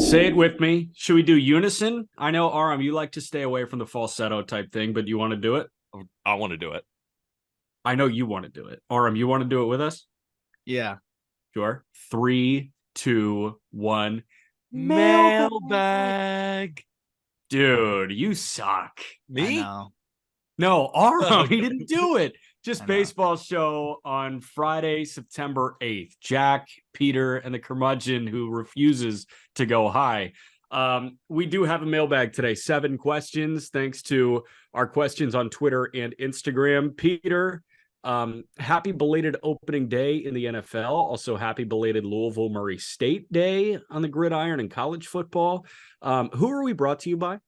Say it with me. Should we do unison? I know, Aram, you like to stay away from the falsetto type thing, but you want to do it? I want to do it. I know you want to do it. Aram, you want to do it with us? Yeah. Sure. 3, 2, 1. Mailbag. Dude, you suck. Me? I know. No, Aram, he didn't do it. Just I know. baseball show on Friday, September 8th. Jack, Peter, and the curmudgeon who refuses to go high. We do have a mailbag today. 7 questions, thanks to our questions on Twitter and Instagram. Peter, happy belated opening day in the NFL. Also, happy belated Louisville Murray State Day on the gridiron in college football. Who are we brought to you by?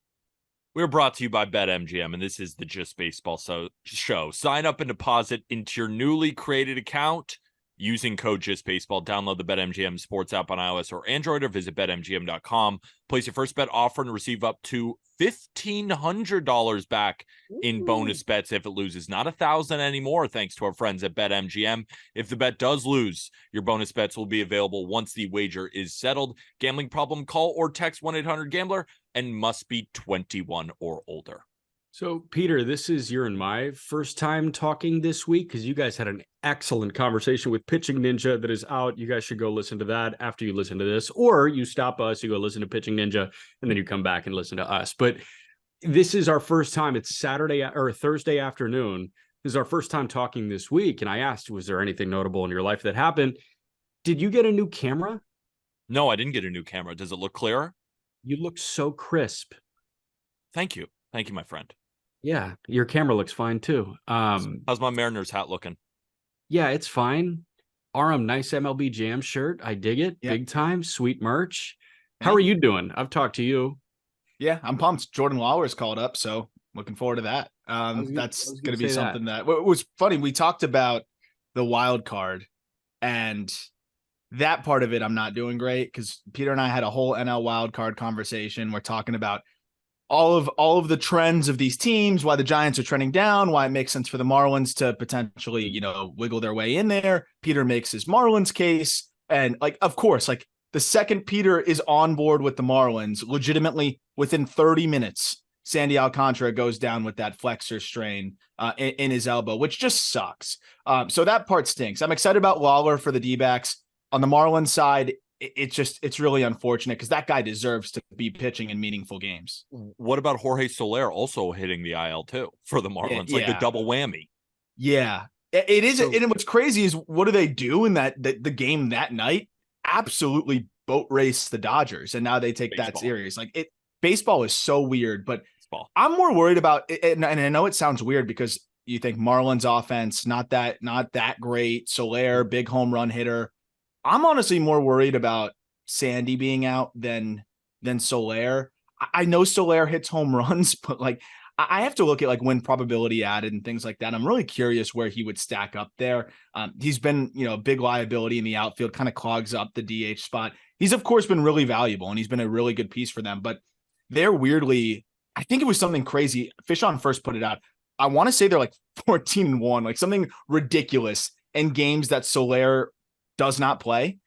We're brought to you by BetMGM, and this is the Just Baseball show. Sign up and deposit into your newly created account using code JustBaseball. Download the BetMGM sports app on iOS or Android, or visit BetMGM.com. Place your first bet offer and receive up to $1,500 back in bonus bets if it loses. Not $1,000 anymore, thanks to our friends at BetMGM. If the bet does lose, your bonus bets will be available once the wager is settled. Gambling problem? Call or text 1-800-GAMBLER and must be 21 or older. So, Peter, this is your and my first time talking this week because you guys had an excellent conversation with Pitching Ninja that is out. You guys should go listen to that after you listen to this, or you stop us, you go listen to Pitching Ninja, and then you come back and listen to us. But this is our first time. It's Saturday or Thursday afternoon. This is our first time talking this week. And I asked, was there anything notable in your life that happened? Did you get a new camera? No, I didn't get a new camera. Does it look clearer? You look so crisp. Thank you. Thank you, my friend. Yeah, your camera looks fine too. How's my Mariners hat looking? Yeah, it's fine. Aram, nice MLB Jam shirt. I dig it. Yeah. Big time. Sweet merch. How are you doing? I've talked to you. Yeah, I'm pumped. Jordan Lawler's called up, so looking forward to that. That's going to be something that was funny. We talked about the wild card, and that part of it I'm not doing great because Peter and I had a whole NL wild card conversation. We're talking about all of the trends of these teams, why the Giants are trending down, why it makes sense for the Marlins to potentially, wiggle their way in there. Peter makes his Marlins case. And of course, the second Peter is on board with the Marlins, legitimately within 30 minutes, Sandy Alcantara goes down with that flexor strain in his elbow, which just sucks. So that part stinks. I'm excited about Lawler for the D-backs. On the Marlins side, it's really unfortunate because that guy deserves to be pitching in meaningful games. What about Jorge Soler also hitting the IL too for the Marlins? Yeah. Like the double whammy. Yeah, it is. And what's crazy is what do they do in the game that night? Absolutely boat race the Dodgers. And now they take that serious. Baseball is so weird, but I'm more worried about it. And I know it sounds weird because you think Marlins offense, not that great. Soler, big home run hitter. I'm honestly more worried about Sandy being out than Soler. I know Soler hits home runs, but I have to look at win probability added and things like that. I'm really curious where he would stack up there. He's been, a big liability in the outfield, kind of clogs up the DH spot. He's of course been really valuable and he's been a really good piece for them, but they're weirdly, I think it was something crazy. Fish on First put it out. I want to say they're 14-1, something ridiculous in games that Soler does not play,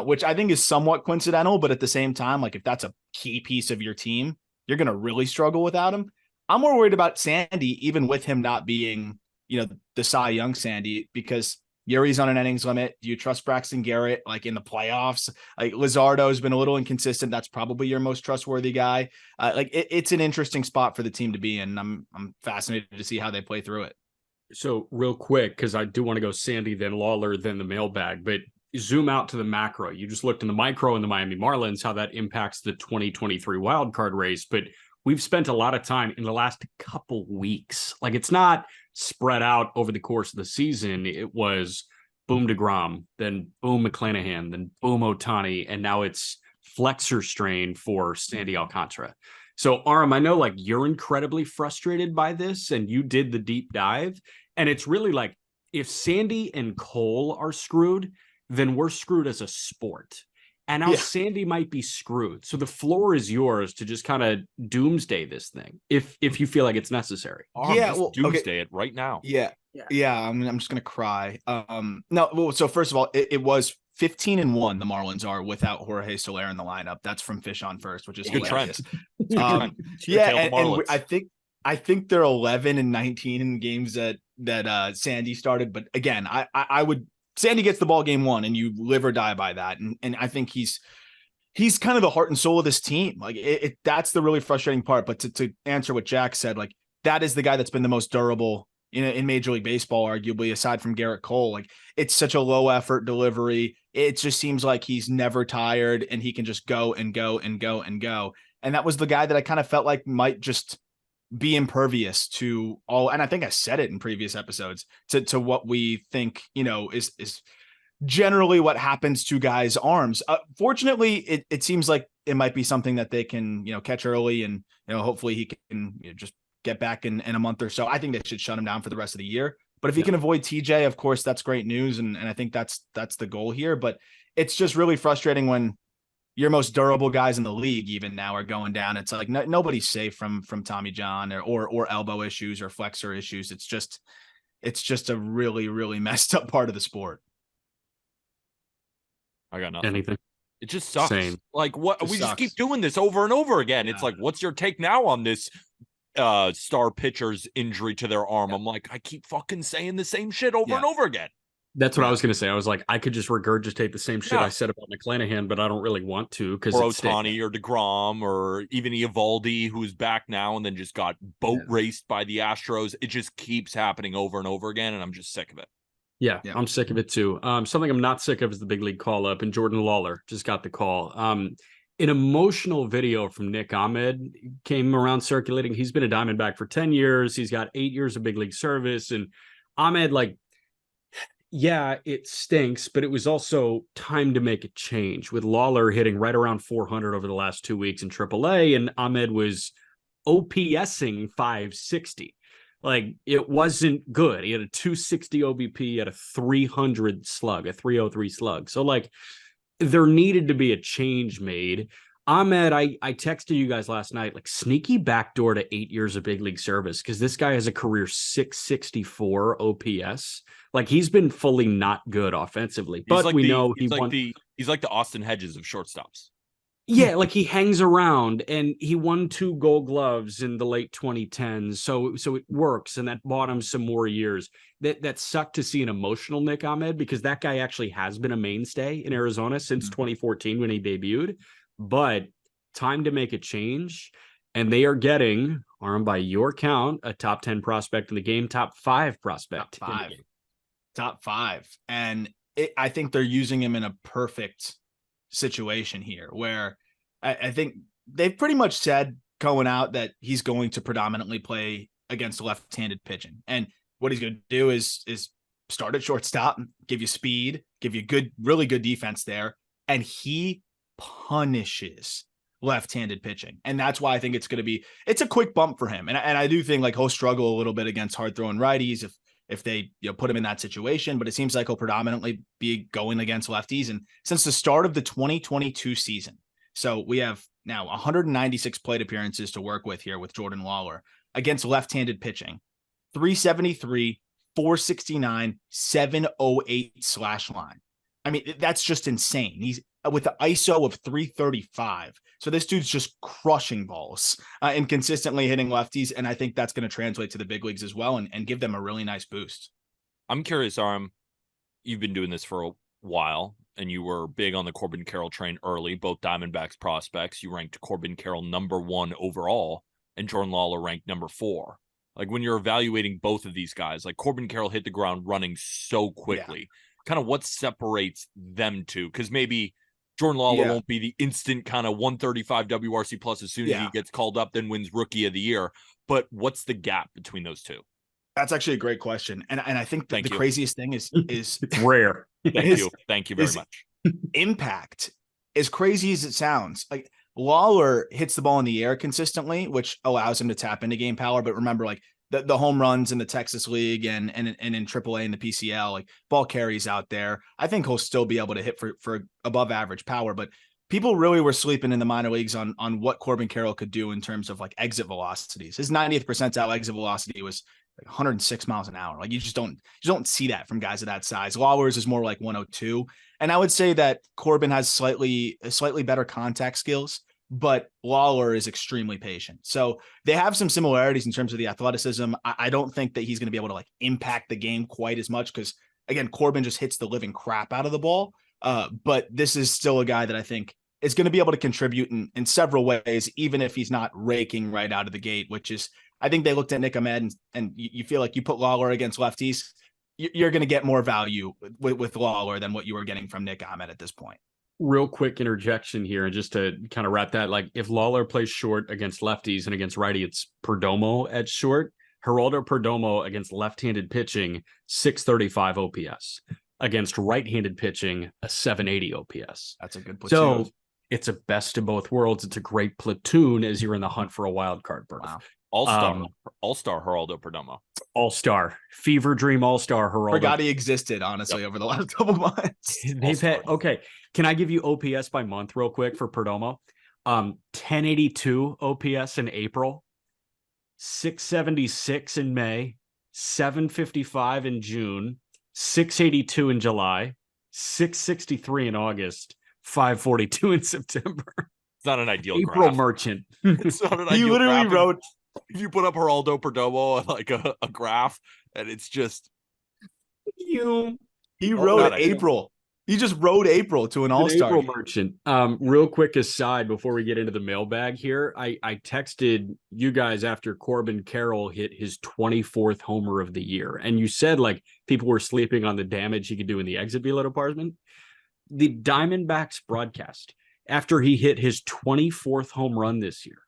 which I think is somewhat coincidental, but at the same time, if that's a key piece of your team, you're going to really struggle without him. I'm more worried about Sandy, even with him not being, the Cy Young Sandy, because Yuri's on an innings limit. Do you trust Braxton Garrett in the playoffs? Luzardo has been a little inconsistent. That's probably your most trustworthy guy. It's an interesting spot for the team to be in. I'm fascinated to see how they play through it. So real quick, because I do want to go Sandy, then Lawler, then the mailbag, but zoom out to the macro. You just looked in the micro in the Miami Marlins, how that impacts the 2023 wildcard race. But we've spent a lot of time in the last couple weeks. It's not spread out over the course of the season. It was boom DeGrom, then boom McClanahan, then boom Ohtani, and now it's flexor strain for Sandy Alcantara. So, Aram, I know you're incredibly frustrated by this, and you did the deep dive. And it's really if Sandy and Cole are screwed, then we're screwed as a sport. And now Sandy might be screwed. So the floor is yours to just kind of doomsday this thing if you feel like it's necessary. Doomsday it right now. Yeah. I'm just gonna cry. No. Well, so first of all, it was 15-1. The Marlins are without Jorge Soler in the lineup. That's from Fish on First, which is good hilarious. trend. And I think they're 11-19 in games that Sandy started. But again, I would. Sandy gets the ball game one, and you live or die by that. And I think he's kind of the heart and soul of this team. Like that's the really frustrating part. But to answer what Jack said, like that is the guy that's been the most durable in Major League Baseball, arguably, aside from Garrett Cole. Like it's such a low effort delivery. It just seems like he's never tired, and he can just go and go and go and go. And that was the guy that I kind of felt like might just be impervious to all. And I think I said it in previous episodes to what we think, is generally what happens to guys' arms. Fortunately, it seems like it might be something that they can, catch early, and, hopefully he can just get back in a month or so. I think they should shut him down for the rest of the year. But if he can avoid TJ, of course, that's great news. And I think that's the goal here. But it's just really frustrating when your most durable guys in the league even now are going down. It's like nobody's safe from Tommy John or elbow issues or flexor issues. It's just a really, really messed up part of the sport. I got nothing. Anything. It just sucks. Same. Like what just keep doing this over and over again. Yeah. It's like, what's your take now on this star pitcher's injury to their arm? I'm like, I keep fucking saying the same shit over and over again. That's what I was going to say. I was like, I could just regurgitate the same shit I said about McClanahan, but I don't really want to because or Ohtani or DeGrom or even Eovaldi, who's back now and then just got boat raced by the Astros. It just keeps happening over and over again, and I'm just sick of it. Yeah, I'm sick of it too. Something I'm not sick of is the big league call up, and Jordan Lawler just got the call. An emotional video from Nick Ahmed came around circulating. He's been a Diamondback for 10 years. He's got 8 years of big league service, and Ahmed, like, yeah, it stinks, but it was also time to make a change with Lawler hitting right around 400 over the last 2 weeks in AAA, and Ahmed was OPSing 560. Like, it wasn't good. He had a 260 OBP at a 300 slug, a 303 slug. So, like, there needed to be a change made. Ahmed, I texted you guys last night, like, sneaky backdoor to 8 years of big league service, because this guy has a career 664 OPS. Like, he's been fully not good offensively, but we know he's like the Austin Hedges of shortstops. Yeah, like he hangs around, and he won 2 Gold Gloves in the late 2010s, so it works, and that bought him some more years. That sucked to see an emotional Nick Ahmed, because that guy actually has been a mainstay in Arizona since 2014 when he debuted. But time to make a change, and they are getting, armed by your count, a top 10 prospect in the game, top 5 prospect. Top 5. And I think they're using him in a perfect situation here, where I think they've pretty much said going out that he's going to predominantly play against left-handed pitching. And what he's going to do is start at shortstop, give you speed, give you really good defense there. And he punishes left-handed pitching. And that's why I think it's a quick bump for him. And I do think like he'll struggle a little bit against hard throwing righties if they put him in that situation, but it seems like he'll predominantly be going against lefties. And since the start of the 2022 season, so we have now 196 plate appearances to work with here with Jordan Lawler against left-handed pitching, 373, 469, 708 slash line. I mean, that's just insane. He's with the ISO of 335. So this dude's just crushing balls and consistently hitting lefties. And I think that's going to translate to the big leagues as well and give them a really nice boost. I'm curious, Aram, you've been doing this for a while, and you were big on the Corbin Carroll train early, both Diamondbacks prospects. You ranked Corbin Carroll number 1 overall, and Jordan Lawler ranked number 4. Like, when you're evaluating both of these guys, like Corbin Carroll hit the ground running so quickly, kind of what separates them two? Because maybe Jordan Lawler won't be the instant kind of 135 WRC plus as soon as he gets called up, then wins Rookie of the Year. But what's the gap between those two? That's actually a great question. And I think the craziest thing is it's rare. Thank you very much. Impact, as crazy as it sounds, like Lawler hits the ball in the air consistently, which allows him to tap into game power. But remember, like the home runs in the Texas League and in AAA and the PCL, like ball carries out there. I think he'll still be able to hit for above average power, but people really were sleeping in the minor leagues on what Corbin Carroll could do in terms of like exit velocities. His 90th percentile exit velocity was like 106 miles an hour. Like you just don't see that from guys of that size. Lawler's is more like 102. And I would say that Corbin has slightly better contact skills, but Lawler is extremely patient. So they have some similarities in terms of the athleticism. I don't think that he's going to be able to like impact the game quite as much because, again, Corbin just hits the living crap out of the ball. But this is still a guy that I think is going to be able to contribute in several ways, even if he's not raking right out of the gate, which is, I think they looked at Nick Ahmed and you feel like you put Lawler against lefties, you're going to get more value with Lawler than what you were getting from Nick Ahmed at this point. Real quick interjection here, and just to kind of wrap that, like if Lawler plays short against lefties and against righty, it's Perdomo at short. Geraldo Perdomo against left-handed pitching, 635 OPS. Against right-handed pitching, a 780 OPS. That's a good platoon. So it's a best of both worlds. It's a great platoon as you're in the hunt for a wild card berth. Wow. All-star Geraldo Perdomo. All-star. Fever dream all-star Geraldo. Forgot he existed, honestly, over the last couple months. They've had, okay. Can I give you OPS by month real quick for Perdomo? 1082 OPS in April, 676 in May, 755 in June, 682 in July, 663 in August, 542 in September. It's not an ideal April graph. Merchant. It's not an ideal He literally graph. wrote, if you put up Geraldo Perdomo on like a graph, and it's just he wrote April. He just wrote April to an all-star. April Merchant. Real quick aside before we get into the mailbag here, I texted you guys after Corbin Carroll hit his 24th homer of the year, and you said like people were sleeping on the damage he could do in the exit velo department. The Diamondbacks broadcast after he hit his 24th home run this year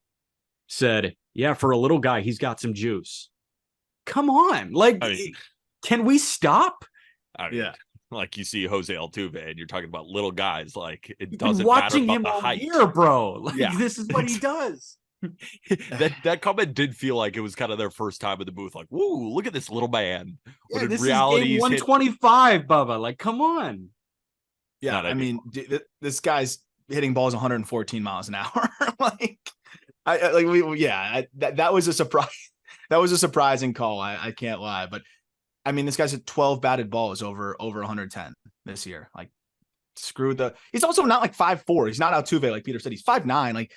said, "Yeah, for a little guy, he's got some juice." Come on, like, can we stop? Yeah. Like you see Jose Altuve and you're talking about little guys, like it doesn't watching matter him about all the height. year, bro. Like, Yeah. This is what he does. that comment did feel like it was kind of their first time in the booth. Like, woo, look at this little man. Yeah, When this in reality, is game 125, Bubba. Like, come on. Yeah, I mean, this guy's hitting balls 114 miles an hour. That was a surprise. That was a surprising call. I can't lie, but I mean, this guy's at 12 batted balls over 110 this year. Like, he's also not like 5'4". He's not Altuve, like Peter said. He's 5'9". Like,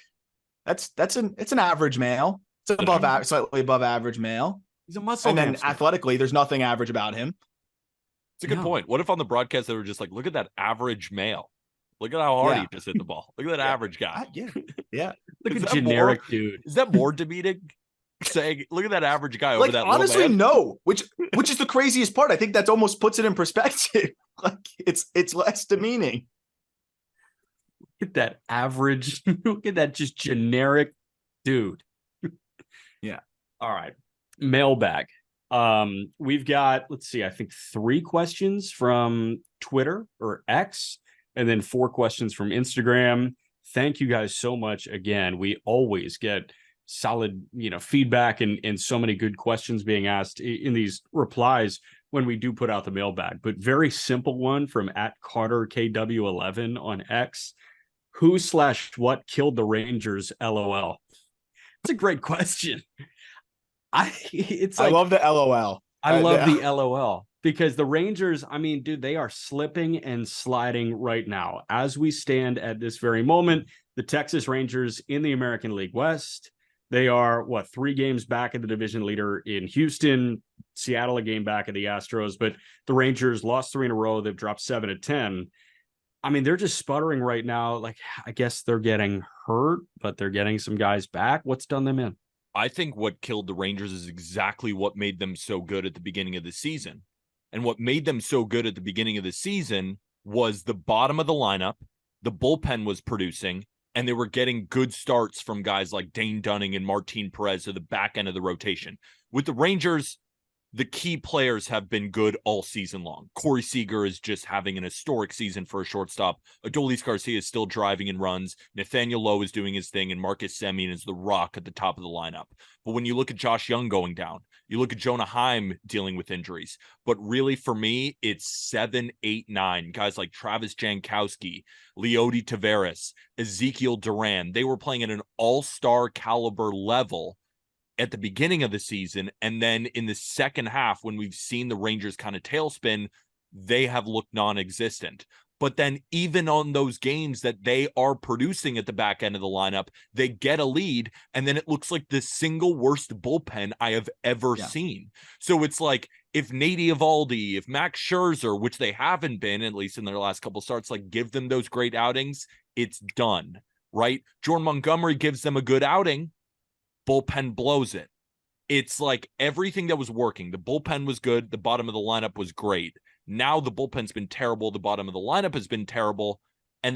it's an average male. It's slightly above average male. He's a muscle. And then athletically, there's nothing average about him. It's a good point. What if on the broadcast they were just like, look at that average male. Look at how hard he just hit the ball. Look at that average guy. Yeah. Look at generic dude. Is that more demeaning? Saying, look at that average guy over that. Honestly, little man? no. Which is the craziest part. I think that almost puts it in perspective. Like it's less demeaning. Look at that average. Look at that just generic dude. Yeah. All right. Mailbag. We've got, let's see, I think 3 questions from Twitter or X, and then 4 questions from Instagram. Thank you guys so much. Again, we always get solid, feedback and so many good questions being asked in these replies when we do put out the mailbag. But very simple one from @CarterKW11 on X. Who/what killed the Rangers? LOL. It's a great question. I love the LOL. I love the LOL because the Rangers, I mean, dude, they are slipping and sliding right now. As we stand at this very moment, the Texas Rangers in the American League West, they are 3 games back of the division leader in Houston, Seattle a game back of the Astros, but the Rangers lost 3 in a row. They've dropped 7 of 10. I mean, they're just sputtering right now. Like, I guess they're getting hurt, but they're getting some guys back. What's done them in? I think what killed the Rangers is exactly what made them so good at the beginning of the season. And what made them so good at the beginning of the season was the bottom of the lineup. The bullpen was producing, and they were getting good starts from guys like Dane Dunning and Martin Perez to the back end of the rotation. With the Rangers, the key players have been good all season long. Corey Seager is just having an historic season for a shortstop. Adolis Garcia is still driving in runs. Nathaniel Lowe is doing his thing, and Marcus Semien is the rock at the top of the lineup. But when you look at Josh Young going down, you look at Jonah Heim dealing with injuries. But really, for me, it's 7, 8, 9. Guys like Travis Jankowski, Leody Taveras, Ezekiel Duran. They were playing at an all-star caliber level at the beginning of the season, and then in the second half, when we've seen the Rangers kind of tailspin, they have looked non-existent. But then even on those games that they are producing at the back end of the lineup, they get a lead, and then it looks like the single worst bullpen I have ever seen. So it's like, if Nate Eovaldi, if Max Scherzer, which they haven't been, at least in their last couple starts, like, give them those great outings, it's done, right? Jordan Montgomery gives them a good outing, bullpen blows it. It's like everything that was working. The bullpen was good. The bottom of the lineup was great. Now the bullpen's been terrible. The bottom of the lineup has been terrible. And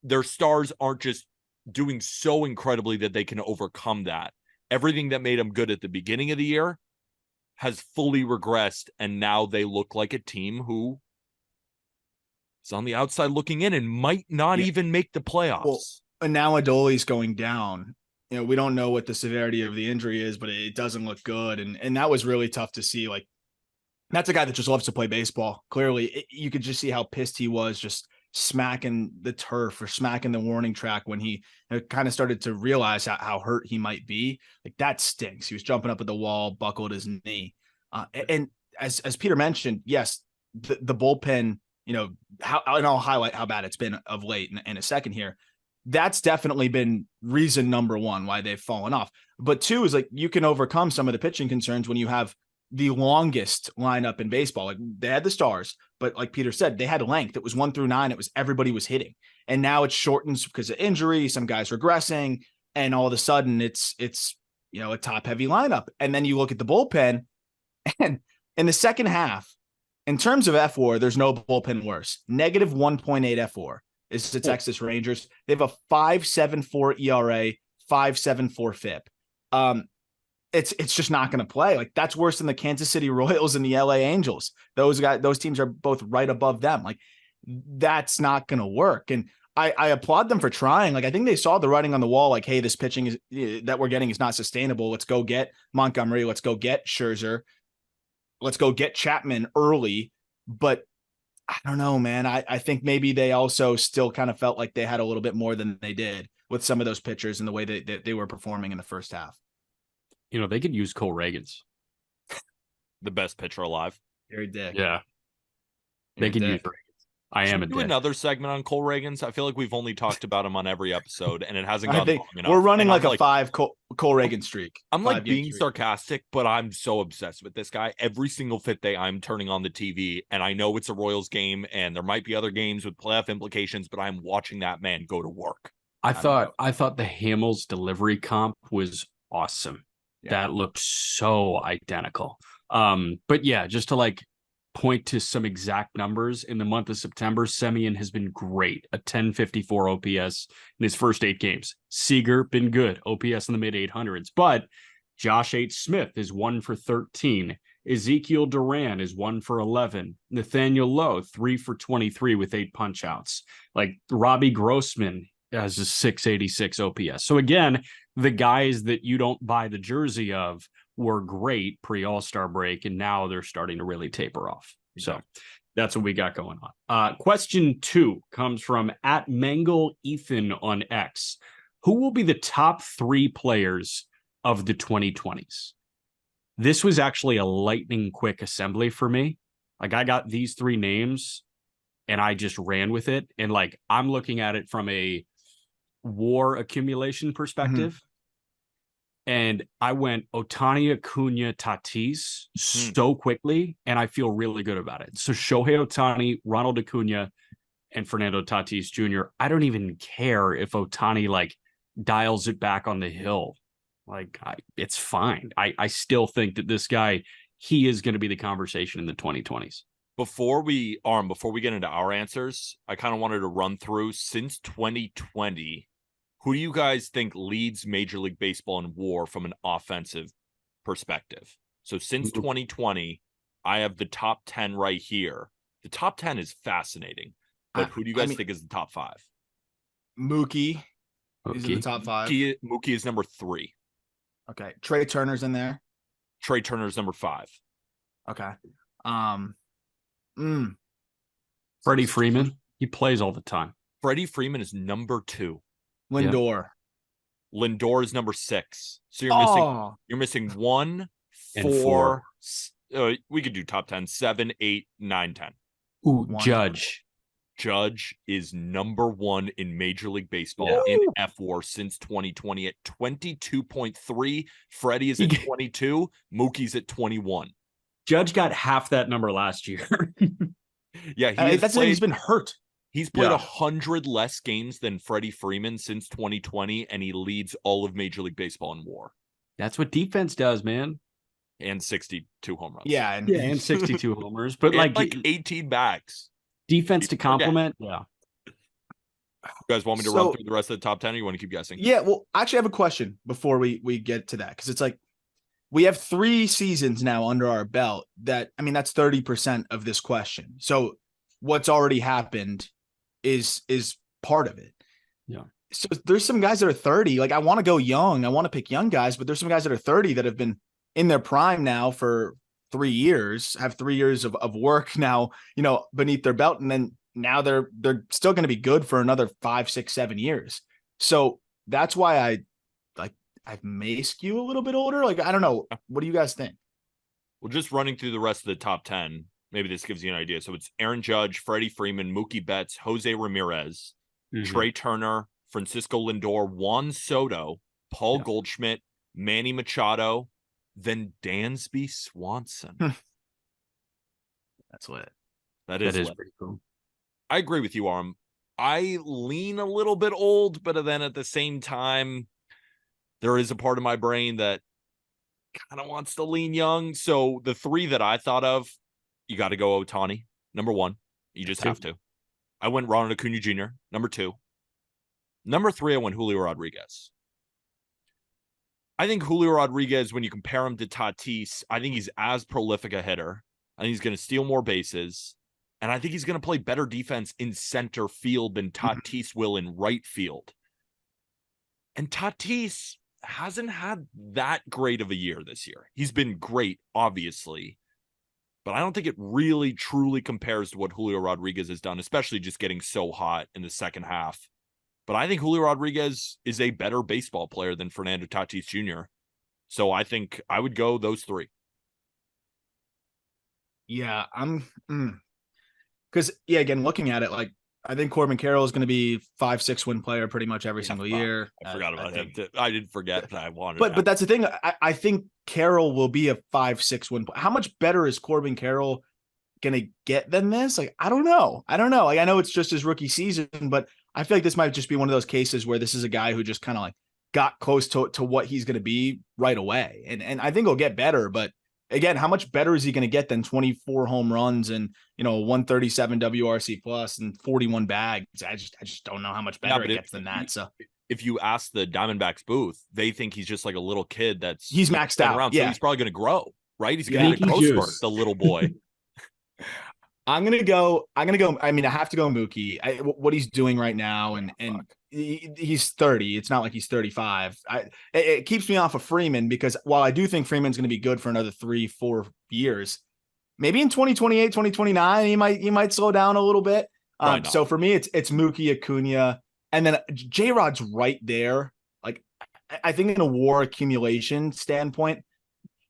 their stars aren't just doing so incredibly that they can overcome that. Everything that made them good at the beginning of the year has fully regressed. And now they look like a team who is on the outside looking in and might not even make the playoffs. Well, and now Adoli's going down. You know, we don't know what the severity of the injury is, but it doesn't look good. And that was really tough to see. Like, that's a guy that just loves to play baseball. Clearly, you could just see how pissed he was, just smacking the turf or smacking the warning track when he kind of started to realize how hurt he might be. Like, that stinks. He was jumping up at the wall, buckled his knee. And as Peter mentioned, yes, the bullpen, you know, and I'll highlight how bad it's been of late in a second here. That's definitely been reason number one why they've fallen off. But two is, like, you can overcome some of the pitching concerns when you have the longest lineup in baseball. Like, they had the stars, but like Peter said, they had length. It was 1 through 9. It was everybody was hitting. And now it shortens because of injury, some guys regressing, and all of a sudden it's, you know, a top heavy lineup. And then you look at the bullpen, and in the second half, in terms of FWAR, there's no bullpen worse. Negative 1.8 FWAR. Is the Texas Rangers. They have a 5.74 ERA, 5.74 FIP. It's just not going to play. Like, that's worse than the Kansas City Royals and the LA Angels. Those teams are both right above them. Like, that's not going to work. And I applaud them for trying. Like, I think they saw the writing on the wall. Like, hey, this pitching that we're getting is not sustainable. Let's go get Montgomery. Let's go get Scherzer. Let's go get Chapman early. But I don't know, man. I think maybe they also still kind of felt like they had a little bit more than they did with some of those pitchers and the way they were performing in the first half. You know, they could use Cole Reagans. The best pitcher alive. Very dick. Yeah. They can use Reagans. I am a dick. Another segment on Cole Reagans. I feel like we've only talked about him on every episode, and it hasn't gone long enough. We're running like a 5 Cole Reagans streak. I'm like being sarcastic, but I'm so obsessed with this guy. Every single fit day, I'm turning on the TV, and I know it's a Royals game, and there might be other games with playoff implications, but I'm watching that man go to work. I thought the Hamels delivery comp was awesome. Yeah. That looked so identical. But yeah, just to like point to some exact numbers, in the month of September, Semien has been great, a 1054 OPS in his first 8 games. Seager been good, OPS in the mid 800s. But Josh H. Smith is 1 for 13. Ezekiel Duran is 1 for 11. Nathaniel Lowe 3 for 23 with 8 punch outs. Like, Robbie Grossman has a 686 OPS. So again, the guys that you don't buy the jersey of were great pre-All-Star break, and now they're starting to really taper off. So that's what we got going on. Question 2 comes from @Mangle_Ethan on X. Who will be the top 3 players of the 2020s? This was actually a lightning quick assembly for me. Like, I got these 3 names and I just ran with it. And like, I'm looking at it from a WAR accumulation perspective. Mm-hmm. And I went Ohtani, Acuna, Tatis so quickly, and I feel really good about it. So Shohei Ohtani, Ronald Acuna, and Fernando Tatis Jr. I don't even care if Ohtani like dials it back on the hill. Like, it's fine. I still think that this guy, he is going to be the conversation in the 2020s. Before we get into our answers, I kind of wanted to run through, since 2020, who do you guys think leads Major League Baseball in WAR from an offensive perspective? So since 2020, I have the top 10 right here. The top 10 is fascinating. But who do you guys think is the top 5? Mookie is in the top 5. Mookie is number 3. Okay. Trey Turner's in there. Trey Turner's number 5. Okay. Freddie Freeman. He plays all the time. Freddie Freeman is number 2. Lindor. Yeah. Lindor is number 6. So you're missing 1, 4. We could do top 10, 7, 8, 9, 10. Ooh, Judge. Judge is number 1 in Major League Baseball in F-WAR since 2020 at 22.3. Freddie is at 22. Mookie's at 21. Judge got half that number last year. Yeah, he's been hurt. He's played 100 less games than Freddie Freeman since 2020, and he leads all of Major League Baseball in WAR. That's what defense does, man. And 62 home runs. Yeah, and 62 homers, but like 18 bags. Defense to complement. Yeah. You guys want me to run through the rest of the top 10, or you want to keep guessing? Yeah, well, actually, I have a question before we get to that, because it's like we have 3 seasons now under our belt. That's 30% of this question. So what's already happened is part of it. Yeah. So there's some guys that are 30. Like, I want to go young. I want to pick young guys, but there's some guys that are 30 that have been in their prime now for 3 years, have 3 years of work now, beneath their belt. And then now they're still going to be good for another 5, 6, 7 years. So that's why I may skew a little bit older. Like, I don't know. What do you guys think? Well, just running through the rest of the top 10, maybe this gives you an idea. So it's Aaron Judge, Freddie Freeman, Mookie Betts, Jose Ramirez, Trey Turner, Francisco Lindor, Juan Soto, Paul Goldschmidt, Manny Machado, then Dansby Swanson. That's lit. That is pretty cool. I agree with you, Arm. I lean a little bit old, but then at the same time, there is a part of my brain that kind of wants to lean young. So the 3 that I thought of, you got to go Ohtani, number 1. You just have to. I went Ronald Acuna Jr., number 2. Number 3, I went Julio Rodriguez. I think Julio Rodriguez, when you compare him to Tatis, I think he's as prolific a hitter. I think he's going to steal more bases. And I think he's going to play better defense in center field than Tatis will in right field. And Tatis hasn't had that great of a year this year. He's been great, obviously. But I don't think it really, truly compares to what Julio Rodriguez has done, especially just getting so hot in the second half. But I think Julio Rodriguez is a better baseball player than Fernando Tatis Jr. So I think I would go those 3. Yeah, because again, looking at it, like, I think Corbin Carroll is going to be 5-6 win player pretty much every single year. I forgot about him. I didn't forget that I wanted. But that's the thing. I think Carroll will be a 5-6 win. How much better is Corbin Carroll going to get than this? Like, I don't know. Like, I know it's just his rookie season, but I feel like this might just be one of those cases where this is a guy who just kind of like got close to what he's going to be right away. And I think he'll get better, but again, how much better is he going to get than 24 home runs and, 137 WRC plus and 41 bags? I just don't know how much better it gets than that. So if you ask the Diamondbacks booth, they think he's just like a little kid he's maxed out around. Yeah. So he's probably going to grow, right? He's going to get a growth spurt, the little boy. I'm gonna go. I have to go Mookie. What he's doing right now, and he's 30. It's not like he's 35. It keeps me off of Freeman, because while I do think Freeman's going to be good for another 3-4 years, maybe in 2028, 2029, he might slow down a little bit. So for me, it's Mookie, Acuna, and then J-Rod's right there. Like, I think in a WAR accumulation standpoint,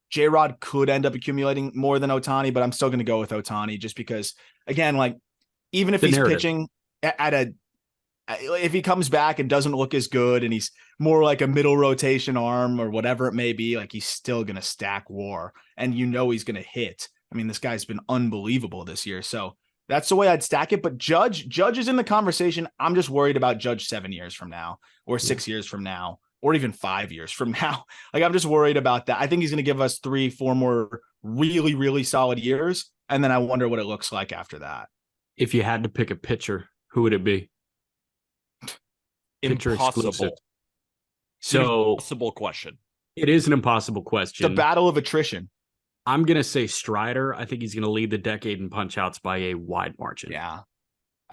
J-Rod could end up accumulating more than Ohtani, but I'm still going to go with Ohtani just because, again, like, even if he's pitching if he comes back and doesn't look as good and he's more like a middle rotation arm or whatever it may be, like, he's still going to stack WAR, and he's going to hit. I mean, this guy's been unbelievable this year. So that's the way I'd stack it. But Judge is in the conversation. I'm just worried about Judge 7 years from now or 6 years from now, or even 5 years from now. Like, I'm just worried about that. I think he's going to give us 3-4 more really, really solid years. And then I wonder what it looks like after that. If you had to pick a pitcher, who would it be? Impossible. So, impossible question. It is an impossible question. It's a battle of attrition. I'm going to say Strider. I think he's going to lead the decade in punch outs by a wide margin. Yeah.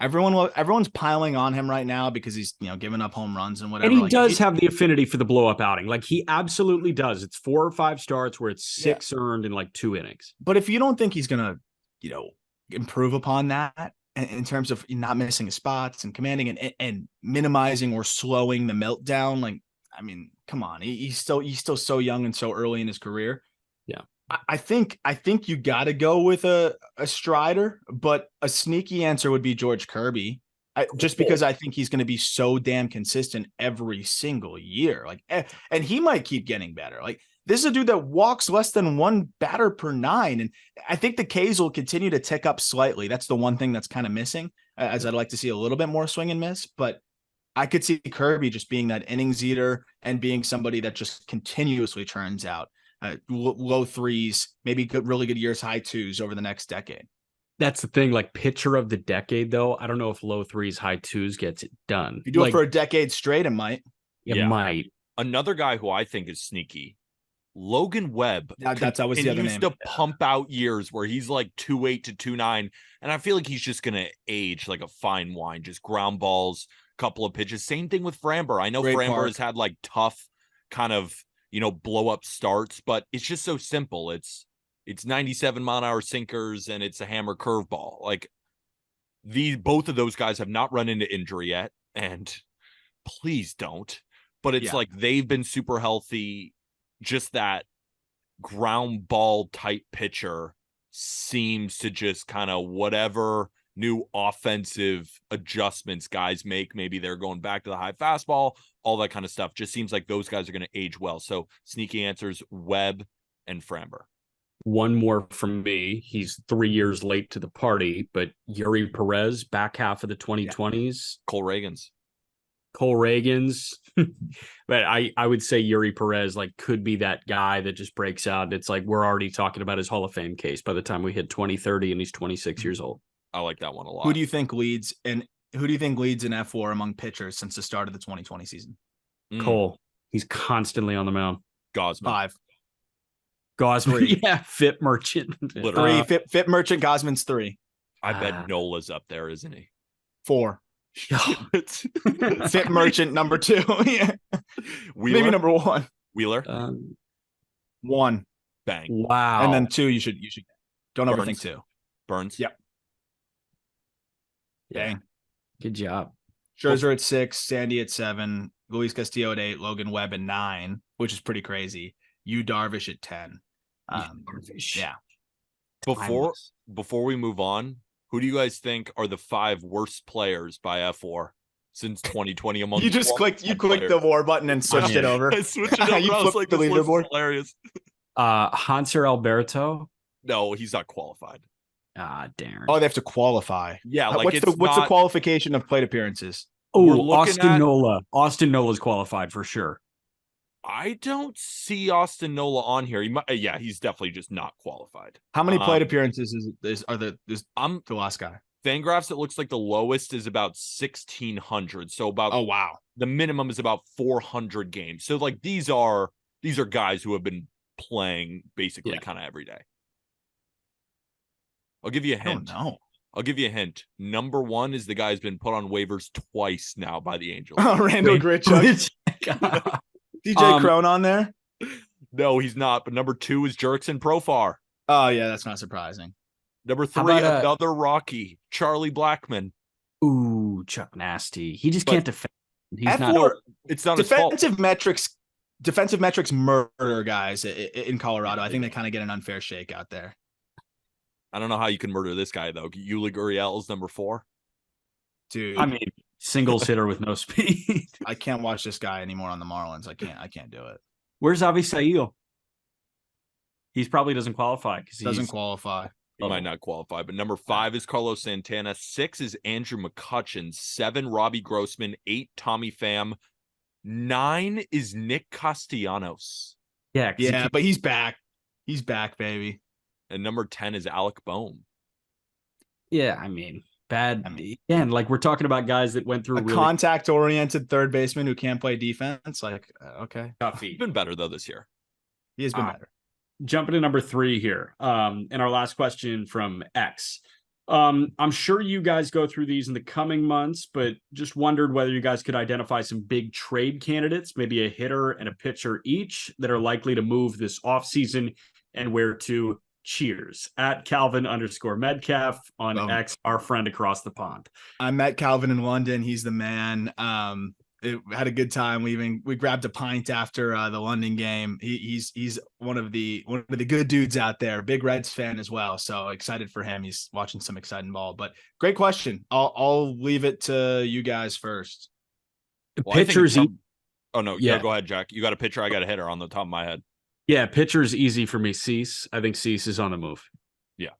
Everyone's piling on him right now because he's, giving up home runs and whatever. And he does have the affinity for the blow up outing. Like he absolutely does. It's 4 or 5 starts where it's 6 earned in like 2 innings. But if you don't think he's going to, improve upon that in terms of not missing his spots and commanding and minimizing or slowing the meltdown, like, I mean, come on, he's still so young and so early in his career. Yeah. I think you got to go with a Strider, but a sneaky answer would be George Kirby. Just because I think he's going to be so damn consistent every single year. Like, and he might keep getting better. Like, this is a dude that walks less than 1 batter per 9. And I think the Ks will continue to tick up slightly. That's the one thing that's kind of missing, as I'd like to see a little bit more swing and miss. But I could see Kirby just being that innings eater and being somebody that just continuously turns out low 3s, maybe really good years, high 2s over the next decade. That's the thing. Like pitcher of the decade, though, I don't know if low 3s, high 2s gets it done. If you do it for a decade straight, it might. It might. Another guy who I think is sneaky, Logan Webb. That's always the other name. He used to pump out years where he's like 2.8 to 2.9, and I feel like he's just gonna age like a fine wine, just ground balls, couple of pitches. Same thing with Framber. I know Framber has had like tough kind of blow up starts, but it's just so simple. It's 97-mile-an-hour sinkers and it's a hammer curveball. Like both of those guys have not run into injury yet, and please don't. But it's like they've been super healthy. Just that ground ball type pitcher seems to just kind of whatever new offensive adjustments guys make. Maybe they're going back to the high fastball, all that kind of stuff. Just seems like those guys are going to age well. So sneaky answers, Webb and Framber. One more from me. He's 3 years late to the party, but Yuri Perez, back half of the 2020s. Cole Reagans. But I would say Yuri Perez could be that guy that just breaks out. It's like we're already talking about his Hall of Fame case by the time we hit 2030 and he's 26 years old. I like that one a lot. Who do you think leads in F4 among pitchers since the start of the 2020 season? Cole. He's constantly on the mound. Gausman. 5. Gosman. 3. Yeah, Fit Merchant. 3. Fit Merchant. Gosman's 3. I bet Nola's up there, isn't he? 4. Fit Merchant number 2. Yeah. Maybe number 1. Wheeler. 1. Bang. Wow. And then 2 you should don't overthink 2. Burns. Yep. Yeah. Bang. Good job. Scherzer at 6, Sandy at 7, Luis Castillo at 8, Logan Webb at 9, which is pretty crazy. Yu Darvish at 10. Yeah. Before we move on, who do you guys think are the 5 worst players by F4 since 2020 among you clicked the war button and switched it over. I switched it over. You I was like, the leaderboard. Hilarious. Hanser Alberto. No, he's not qualified. Darn. Oh, they have to qualify. Yeah, what's the qualification of plate appearances? Oh, Austin Nola. Austin Nola's qualified for sure. I don't see Austin Nola on here. He's definitely just not qualified. How many plate appearances is the last guy? Fangraphs, it looks like the lowest is about 1,600. So about the minimum is about 400 games. So like these are guys who have been playing basically kind of every day. I'll give you a hint. I'll give you a hint. Number 1 is the guy who's been put on waivers twice now by the Angels. Oh, Randall Grichuk. DJ Crone on there? No, he's not. But number 2 is Jurickson Profar. Oh, yeah, that's not surprising. Number 3, another Rocky, Charlie Blackmon. Ooh, Chuck Nasty. He just can't defend. He's not. It's not defensive metrics. Defensive metrics murder guys in Colorado. I think they kind of get an unfair shake out there. I don't know how you can murder this guy though. Yuli Gurriel is number 4. Dude, I mean, singles hitter with no speed. I can't watch this guy anymore on the Marlins. I can't do it. Where's Avisail? He probably doesn't qualify because he doesn't qualify. He might not qualify. But number 5 is Carlos Santana. 6 is Andrew McCutchen. 7, Robbie Grossman. 8, Tommy Pham. 9 is Nick Castellanos. Yeah, but he's back. He's back, baby. And number 10 is Alec Bohm. Yeah, I mean, again, like we're talking about guys that went through contact-oriented third baseman who can't play defense. Like, okay. He's been better though this year. He has been better. jumping to number 3 here. And our last question from X. I'm sure you guys go through these in the coming months, but just wondered whether you guys could identify some big trade candidates, maybe a hitter and a pitcher each, that are likely to move this offseason, and where to. Cheers. At Calvin_Medcalf on X, our friend across the pond. I met Calvin in London. He's the man. Had a good time. We grabbed a pint after the London game. He's one of the good dudes out there. Big Reds fan as well. So excited for him. He's watching some exciting ball. But great question. I'll leave it to you guys first. Pitchers. Oh no, yeah. Go ahead, Jack. You got a pitcher. I got a hitter on the top of my head. Yeah, pitcher's easy for me. Cease. I think Cease is on the move. Yeah,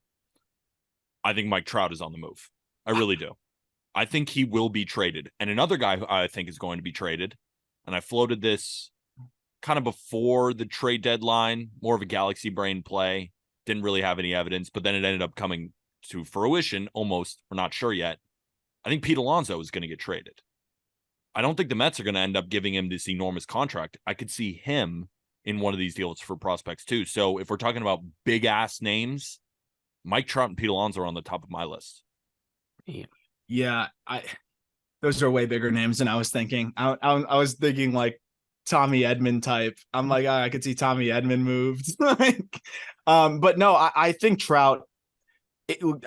I think Mike Trout is on the move. I really do. I think he will be traded. And another guy who I think is going to be traded, and I floated this kind of before the trade deadline, more of a galaxy brain play, didn't really have any evidence, but then it ended up coming to fruition almost. We're not sure yet. I think Pete Alonso is going to get traded. I don't think the Mets are going to end up giving him this enormous contract. I could see him in one of these deals for prospects too. So if we're talking about big ass names, Mike Trout and Pete Alonso are on the top of my list. Yeah, those are way bigger names than I was thinking. I was thinking like Tommy Edman type. I'm like, I could see Tommy Edman moved. But no, I think Trout.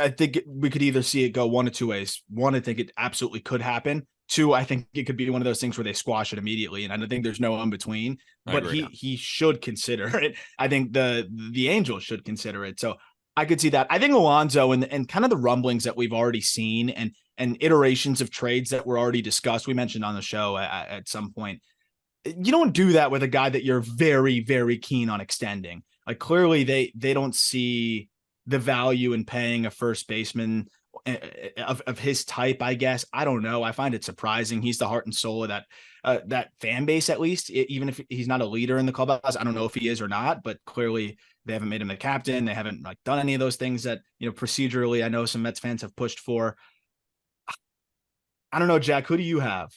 I think we could either see it go one of two ways. One, I think it absolutely could happen. Two, I think it could be one of those things where they squash it immediately, and I don't think there's no in between. But he should consider it. I think the Angels should consider it. So I could see that. I think Alonso and kind of the rumblings that we've already seen and iterations of trades that were already discussed. We mentioned on the show at some point. You don't do that with a guy that you're very, very keen on extending. Like clearly they don't see the value in paying a first baseman of his type, I guess. I don't know. I find it surprising. He's the heart and soul of that fan base, at least, even if he's not a leader in the clubhouse. I don't know if he is or not, but clearly they haven't made him the captain. They haven't done any of those things that, procedurally, I know some Mets fans have pushed for. I don't know, Jack, who do you have?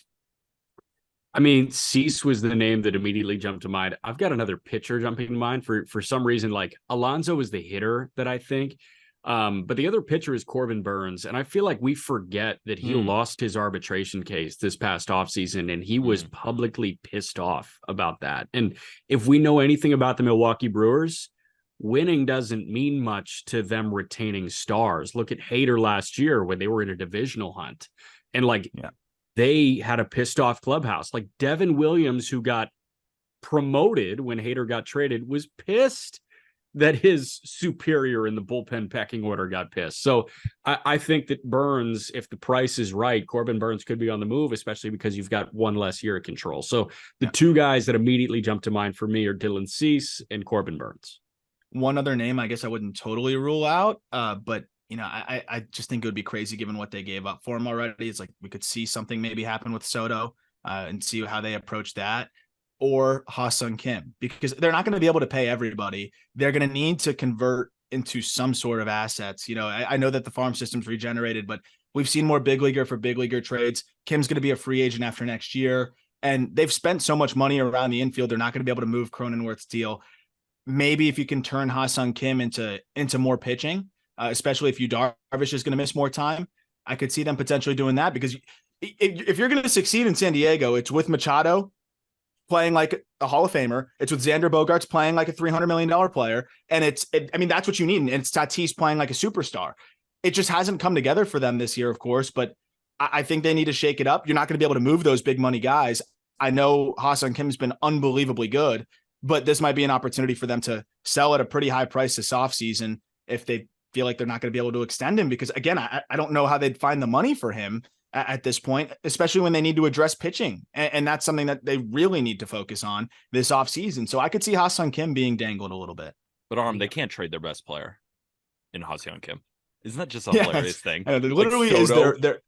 I mean, Cease was the name that immediately jumped to mind. I've got another pitcher jumping to mind for some reason. Like Alonso is the hitter that I think. But the other pitcher is Corbin Burns. And I feel like we forget that he lost his arbitration case this past offseason, and he was publicly pissed off about that. And if we know anything about the Milwaukee Brewers, winning doesn't mean much to them retaining stars. Look at Hader last year when they were in a divisional hunt. And they had a pissed off clubhouse. Like Devin Williams, who got promoted when Hader got traded, was pissed that his superior in the bullpen pecking order got pissed. So I think that Burns, if the price is right, Corbin Burns could be on the move, especially because you've got one less year of control. So the two guys that immediately jump to mind for me are Dylan Cease and Corbin Burns. One other name I guess I wouldn't totally rule out, but I just think it would be crazy given what they gave up for him already. It's like we could see something maybe happen with Soto and see how they approach that. Or Ha-Seong Kim, because they're not going to be able to pay everybody. They're going to need to convert into some sort of assets. I know that the farm system's regenerated, but we've seen more big leaguer for big leaguer trades. Kim's going to be a free agent after next year, and they've spent so much money around the infield. They're not going to be able to move Cronenworth's deal. Maybe if you can turn Ha-Seong Kim into more pitching, especially if Yu Darvish is going to miss more time, I could see them potentially doing that, because if you're going to succeed in San Diego, it's with Machado playing like a Hall of Famer. It's with Xander Bogaerts playing like a $300 million player. And that's what you need. And it's Tatis playing like a superstar. It just hasn't come together for them this year, of course, but I think they need to shake it up. You're not going to be able to move those big money guys. I know Ha-Seong Kim's been unbelievably good, but this might be an opportunity for them to sell at a pretty high price this offseason if they feel like they're not going to be able to extend him, because again, I don't know how they'd find the money for him at this point, especially when they need to address pitching. And that's something that they really need to focus on this offseason. So I could see Ha-Seong Kim being dangled a little bit. But they can't trade their best player in Ha-Seong Kim. Isn't that just a hilarious thing? Literally like Soto, is their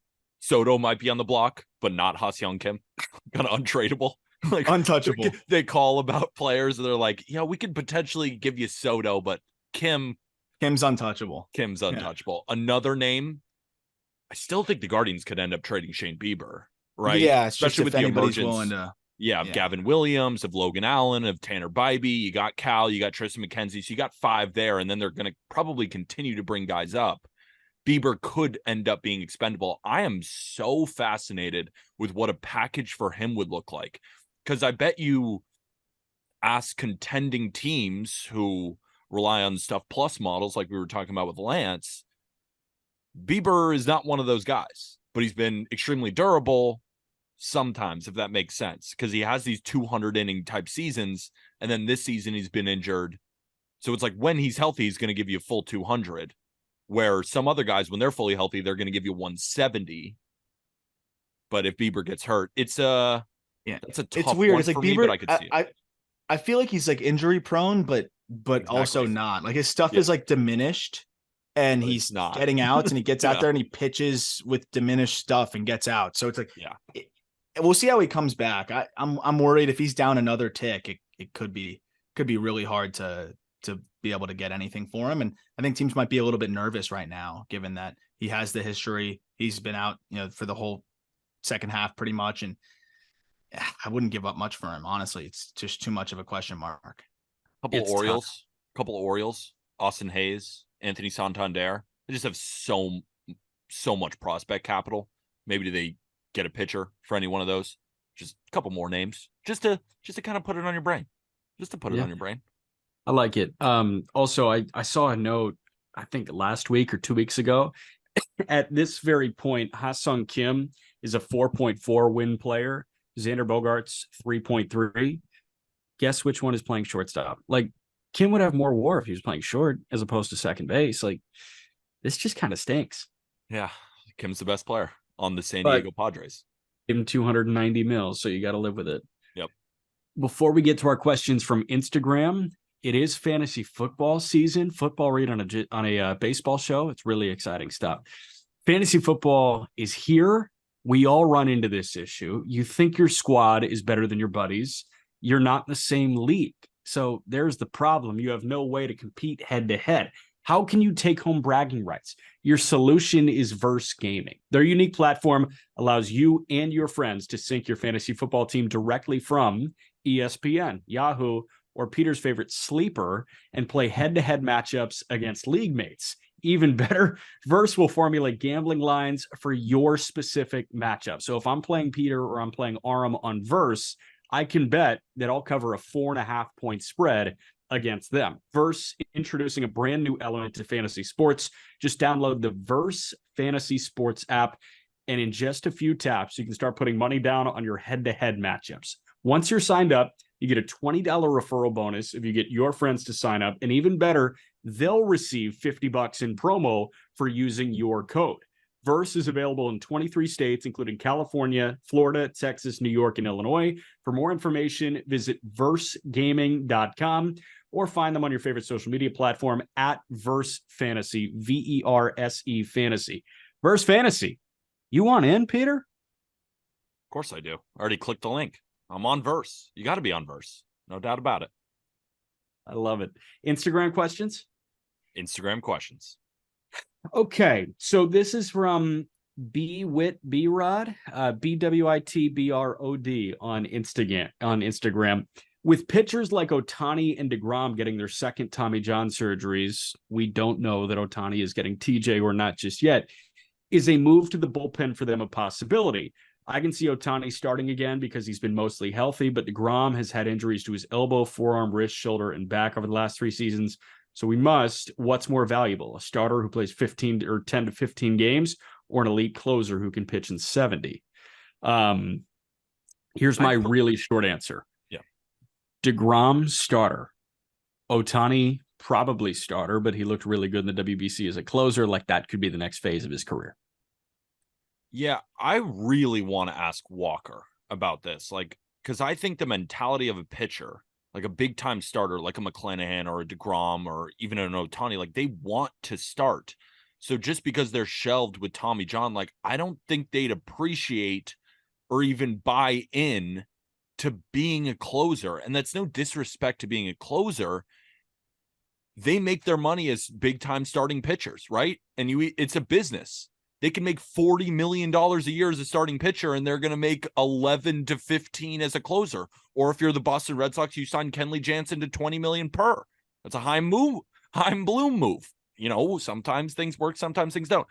Soto might be on the block, but not Ha-Seong Kim. Kind of untradeable. Like untouchable. They call about players and they're like, we could potentially give you Soto, but Kim's untouchable. Another name, I still think the Guardians could end up trading Shane Bieber, right? Yeah, especially with the emergence Yeah, of Gavin Williams, of Logan Allen, of Tanner Bybee. You got Cal, you got Tristan McKenzie. So you got 5 there, and then they're going to probably continue to bring guys up. Bieber could end up being expendable. I am so fascinated with what a package for him would look like, because I bet you ask contending teams who rely on stuff plus models like we were talking about with Lance, Bieber is not one of those guys, but he's been extremely durable sometimes, if that makes sense, because he has these 200 inning type seasons, and then this season he's been injured. So it's like when he's healthy, he's going to give you a full 200, where some other guys, when they're fully healthy, they're going to give you 170. But if Bieber gets hurt, it's that's a tough it's weird. One it's like for Bieber, me, but I could see it. I feel like he's like injury prone, but Exactly. also not. Like his stuff is like diminished, and But he's not. getting outs, and he gets out there and he pitches with diminished stuff and gets out. So it's like, we'll see how he comes back. I'm worried if he's down another tick, it could be really hard to be able to get anything for him. And I think teams might be a little bit nervous right now, given that he has the history. He's been out, for the whole second half pretty much. And I wouldn't give up much for him. Honestly, it's just too much of a question mark. Couple of Orioles, Austin Hayes, Anthony Santander. They just have so much prospect capital. Maybe do they get a pitcher for any one of those? Just a couple more names, just to kind of put it on your brain. I like it. Also, I saw a note, I think last week or 2 weeks ago. At this very point, Ha-Sung Kim is a 4.4 win player. Xander Bogaerts 3.3. Guess which one is playing shortstop? Like, Kim would have more WAR if he was playing short as opposed to second base. Like, this just kind of stinks. Yeah, Kim's the best player on the San Diego Padres. Give him 290 mils, so you got to live with it. Yep. Before we get to our questions from Instagram, it is fantasy football season. Football read on a baseball show. It's really exciting stuff. Fantasy football is here. We all run into this issue. You think your squad is better than your buddies. You're not in the same league. So there's the problem. You have no way to compete head to head. How can you take home bragging rights? Your solution is Verse Gaming. Their unique platform allows you and your friends to sync your fantasy football team directly from ESPN, Yahoo, or Peter's favorite Sleeper and play head-to-head matchups against league mates. Even better, Verse will formulate gambling lines for your specific matchup. So if I'm playing Peter or I'm playing Aram on Verse, I can bet that I'll cover a 4.5 point spread against them. Verse introducing a brand new element to fantasy sports. Just download the Verse Fantasy Sports app, and in just a few taps, you can start putting money down on your head-to-head matchups. Once you're signed up, you get a $20 referral bonus if you get your friends to sign up, and even better, they'll receive $50 in promo for using your code. Verse is available in 23 states, including California, Florida, Texas, New York, and Illinois. For more information, visit versegaming.com or find them on your favorite social media platform at Verse Fantasy, VERSE Fantasy. Verse Fantasy. You want in, Peter? Of course I do. I already clicked the link. I'm on Verse. You got to be on Verse. No doubt about it. I love it. Instagram questions? Instagram questions. Okay, so this is from BWitBrod, BWITBROD on Instagram. With pitchers like Ohtani and DeGrom getting their second Tommy John surgeries, we don't know that Ohtani is getting TJ or not just yet. Is a move to the bullpen for them a possibility? I can see Ohtani starting again because he's been mostly healthy, but DeGrom has had injuries to his elbow, forearm, wrist, shoulder, and back over the last 3 seasons. So what's more valuable? A starter who plays 15 or 10 to 15 games, or an elite closer who can pitch in 70? Here's my really short answer. Yeah. DeGrom, starter. Ohtani, probably starter, but he looked really good in the WBC as a closer. Like, that could be the next phase of his career. Yeah, I really want to ask Walker about this. Like, because I think the mentality of a pitcher, like a big time starter, like a McClanahan or a DeGrom or even an Ohtani, like they want to start. So just because they're shelved with Tommy John, like I don't think they'd appreciate or even buy in to being a closer. And that's no disrespect to being a closer. They make their money as big time starting pitchers, right? And it's a business. they can make $40 million a year as a starting pitcher, and they're going to make 11 to 15 as a closer. Or if you're the Boston Red Sox, you sign Kenley Jansen to 20 million per. That's a Heim Bloom move. Sometimes things work, sometimes things don't.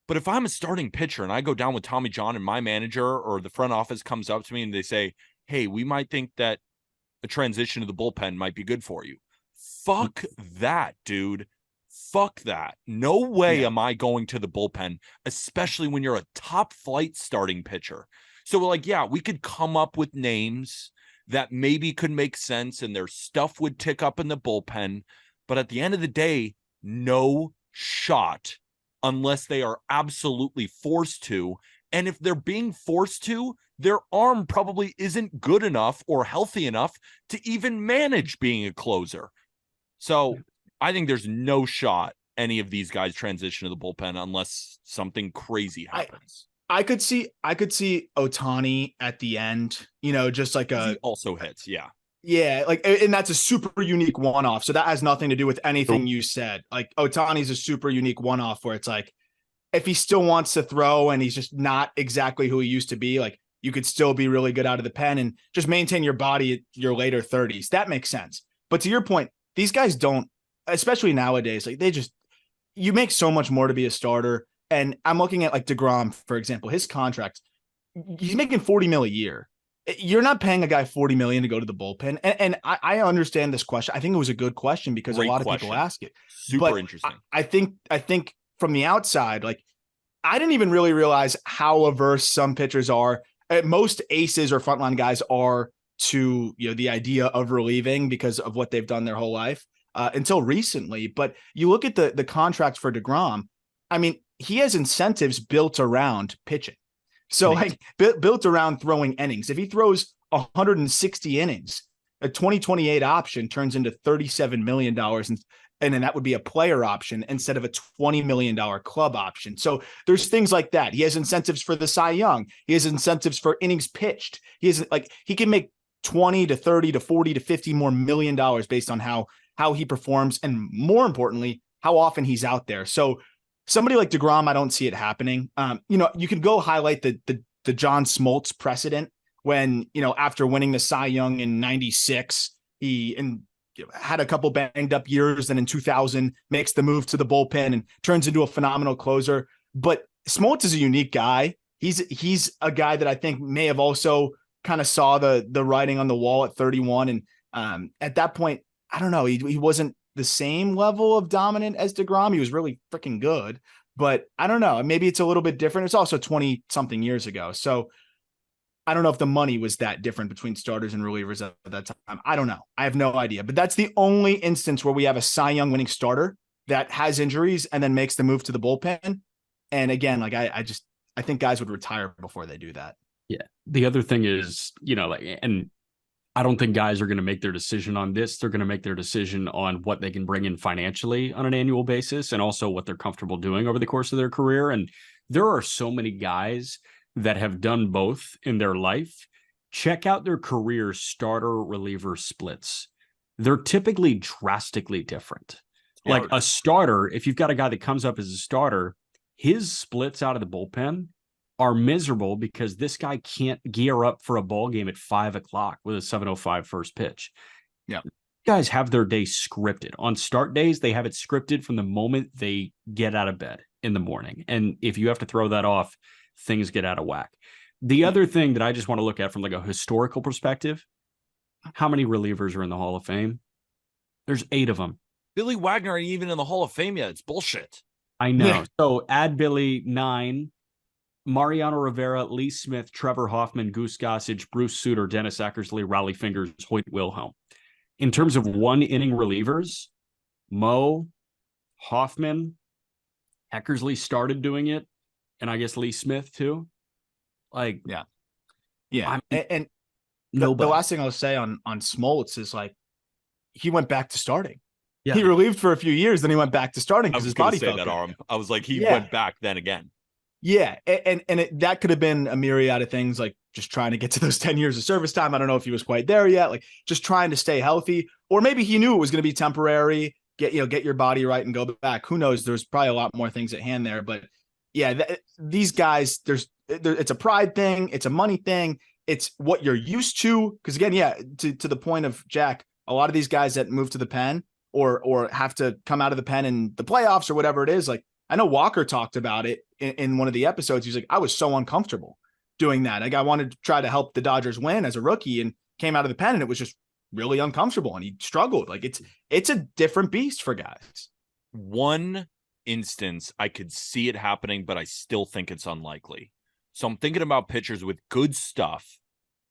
But if I'm a starting pitcher and I go down with Tommy John and my manager or the front office comes up to me and they say, hey, we might think that a transition to the bullpen might be good for you. Fuck that, dude. Fuck that. No way am I going to the bullpen, especially when you're a top flight starting pitcher. So we could come up with names that maybe could make sense and their stuff would tick up in the bullpen. But at the end of the day, no shot unless they are absolutely forced to. And if they're being forced to, their arm probably isn't good enough or healthy enough to even manage being a closer. So I think there's no shot any of these guys transition to the bullpen unless something crazy happens. I could see Ohtani at the end, just like he also hits. Yeah. Yeah. And that's a super unique one-off. So that has nothing to do with anything you said. Like Ohtani's a super unique one-off where it's like, if he still wants to throw and he's just not exactly who he used to be, like you could still be really good out of the pen and just maintain your body at your later 30s. That makes sense. But to your point, these guys don't, especially nowadays, like you make so much more to be a starter. And I'm looking at like DeGrom, for example, his contract, he's making $40 million a year. You're not paying a guy $40 million to go to the bullpen. And I understand this question. I think it was a good question because Great a lot question. of people ask it. Super interesting. I think from the outside, like I didn't even really realize how averse some pitchers are. Most aces or frontline guys are to the idea of relieving because of what they've done their whole life until recently. But you look at the contracts for DeGrom. I mean, he has incentives built around pitching. So built around throwing innings. If he throws 160 innings, a 2028 option turns into $37 million. And then that would be a player option instead of a $20 million club option. So there's things like that. He has incentives for the Cy Young. He has incentives for innings pitched. He can make 20 to 30 to 40 to 50 more million dollars based on how he performs. And more importantly, how often he's out there. So somebody like DeGrom, I don't see it happening. You can go highlight the John Smoltz precedent when, after winning the Cy Young in 96, he had a couple banged up years. Then in 2000 makes the move to the bullpen and turns into a phenomenal closer. But Smoltz is a unique guy. He's a guy that I think may have also kind of saw the writing on the wall at 31. And at that point, I don't know, he wasn't the same level of dominant as DeGrom. He was really freaking good, but I don't know. Maybe it's a little bit different. It's also 20 something years ago. So I don't know if the money was that different between starters and relievers at that time. I don't know. I have no idea, but that's the only instance where we have a Cy Young winning starter that has injuries and then makes the move to the bullpen. And again, I think guys would retire before they do that. Yeah. The other thing is, and I don't think guys are going to make their decision on this. They're going to make their decision on what they can bring in financially on an annual basis and also what they're comfortable doing over the course of their career. And there are so many guys that have done both in their life. Check out their career starter reliever splits. They're typically drastically different. Like a starter, if you've got a guy that comes up as a starter, his splits out of the bullpen are miserable because this guy can't gear up for a ball game at 5:00 with a 7:05 first pitch. Yeah. Guys have their day scripted. On start days, they have it scripted from the moment they get out of bed in the morning. And if you have to throw that off, things get out of whack. The other thing that I just want to look at from like a historical perspective, how many relievers are in the Hall of Fame? There's 8 of them. Billy Wagner ain't even in the Hall of Fame yet. It's bullshit. I know. Yeah. So add Billy, 9. Mariano Rivera, Lee Smith, Trevor Hoffman, Goose Gossage, Bruce Sutter, Dennis Eckersley, Raleigh Fingers, Hoyt Wilhelm. In terms of one-inning relievers, Mo, Hoffman, Eckersley started doing it, and I guess Lee Smith too. Yeah. And the last thing I'll say on Smoltz is he went back to starting. Yeah. He relieved for a few years, then he went back to starting because his body felt good. Arm. I was like, he went back then again. Yeah, and that could have been a myriad of things, like just trying to get to those 10 years of service time. I don't know if he was quite there yet, like just trying to stay healthy, or maybe he knew it was going to be temporary, get your body right and go back. Who knows? There's probably a lot more things at hand there, but these guys, it's a pride thing. It's a money thing. It's what you're used to. Because again, to the point of Jack, a lot of these guys that move to the pen or have to come out of the pen in the playoffs or whatever it is, like I know Walker talked about it in one of the episodes. He's like, I was so uncomfortable doing that. Like I wanted to try to help the Dodgers win as a rookie and came out of the pen and it was just really uncomfortable and he struggled. Like it's a different beast for guys. One instance I could see it happening, but I still think it's unlikely. So I'm thinking about pitchers with good stuff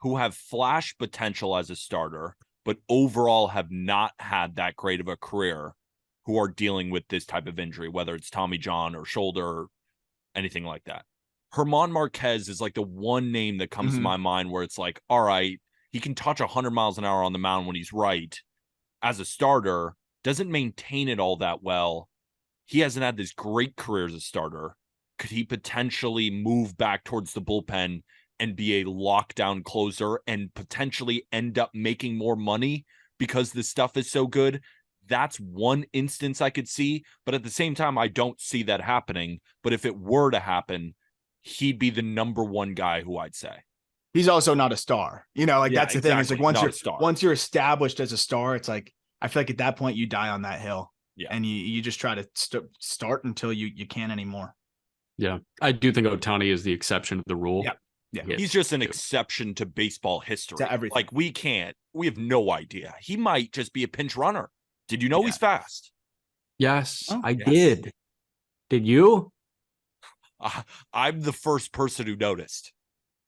who have flash potential as a starter, but overall have not had that great of a career, who are dealing with this type of injury, whether it's Tommy John or shoulder or anything like that. Herman Marquez is like the one name that comes to my mind where it's like, all right, he can touch 100 miles an hour on the mound when he's right. As a starter, doesn't maintain it all that well. He hasn't had this great career as a starter. Could he potentially move back towards the bullpen and be a lockdown closer and potentially end up making more money because the stuff is so good? That's one instance I could see, but at the same time, I don't see that happening. But if it were to happen, he'd be the number one guy who I'd say. He's also not a star. That's the thing. It's like once you're established as a star, it's like, I feel like at that point you die on that hill. Yeah. And you just try to start until you can't anymore. Yeah. I do think Ohtani is the exception to the rule. Yeah. He's just an exception to baseball history. To everything. Like we have no idea. He might just be a pinch runner. Did you know he's fast? Yes, I did. Did you? I'm the first person who noticed.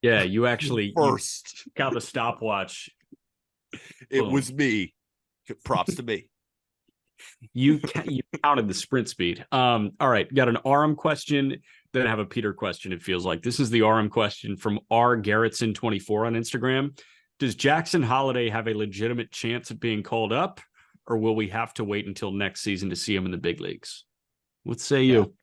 Yeah, you actually first got the stopwatch. It was me. Props to me. You counted the sprint speed. All right, got an RM question, then I have a Peter question. It feels like this is the RM question from R Garrettson24 on Instagram. Does Jackson Holliday have a legitimate chance of being called up, or will we have to wait until next season to see him in the big leagues? What say you?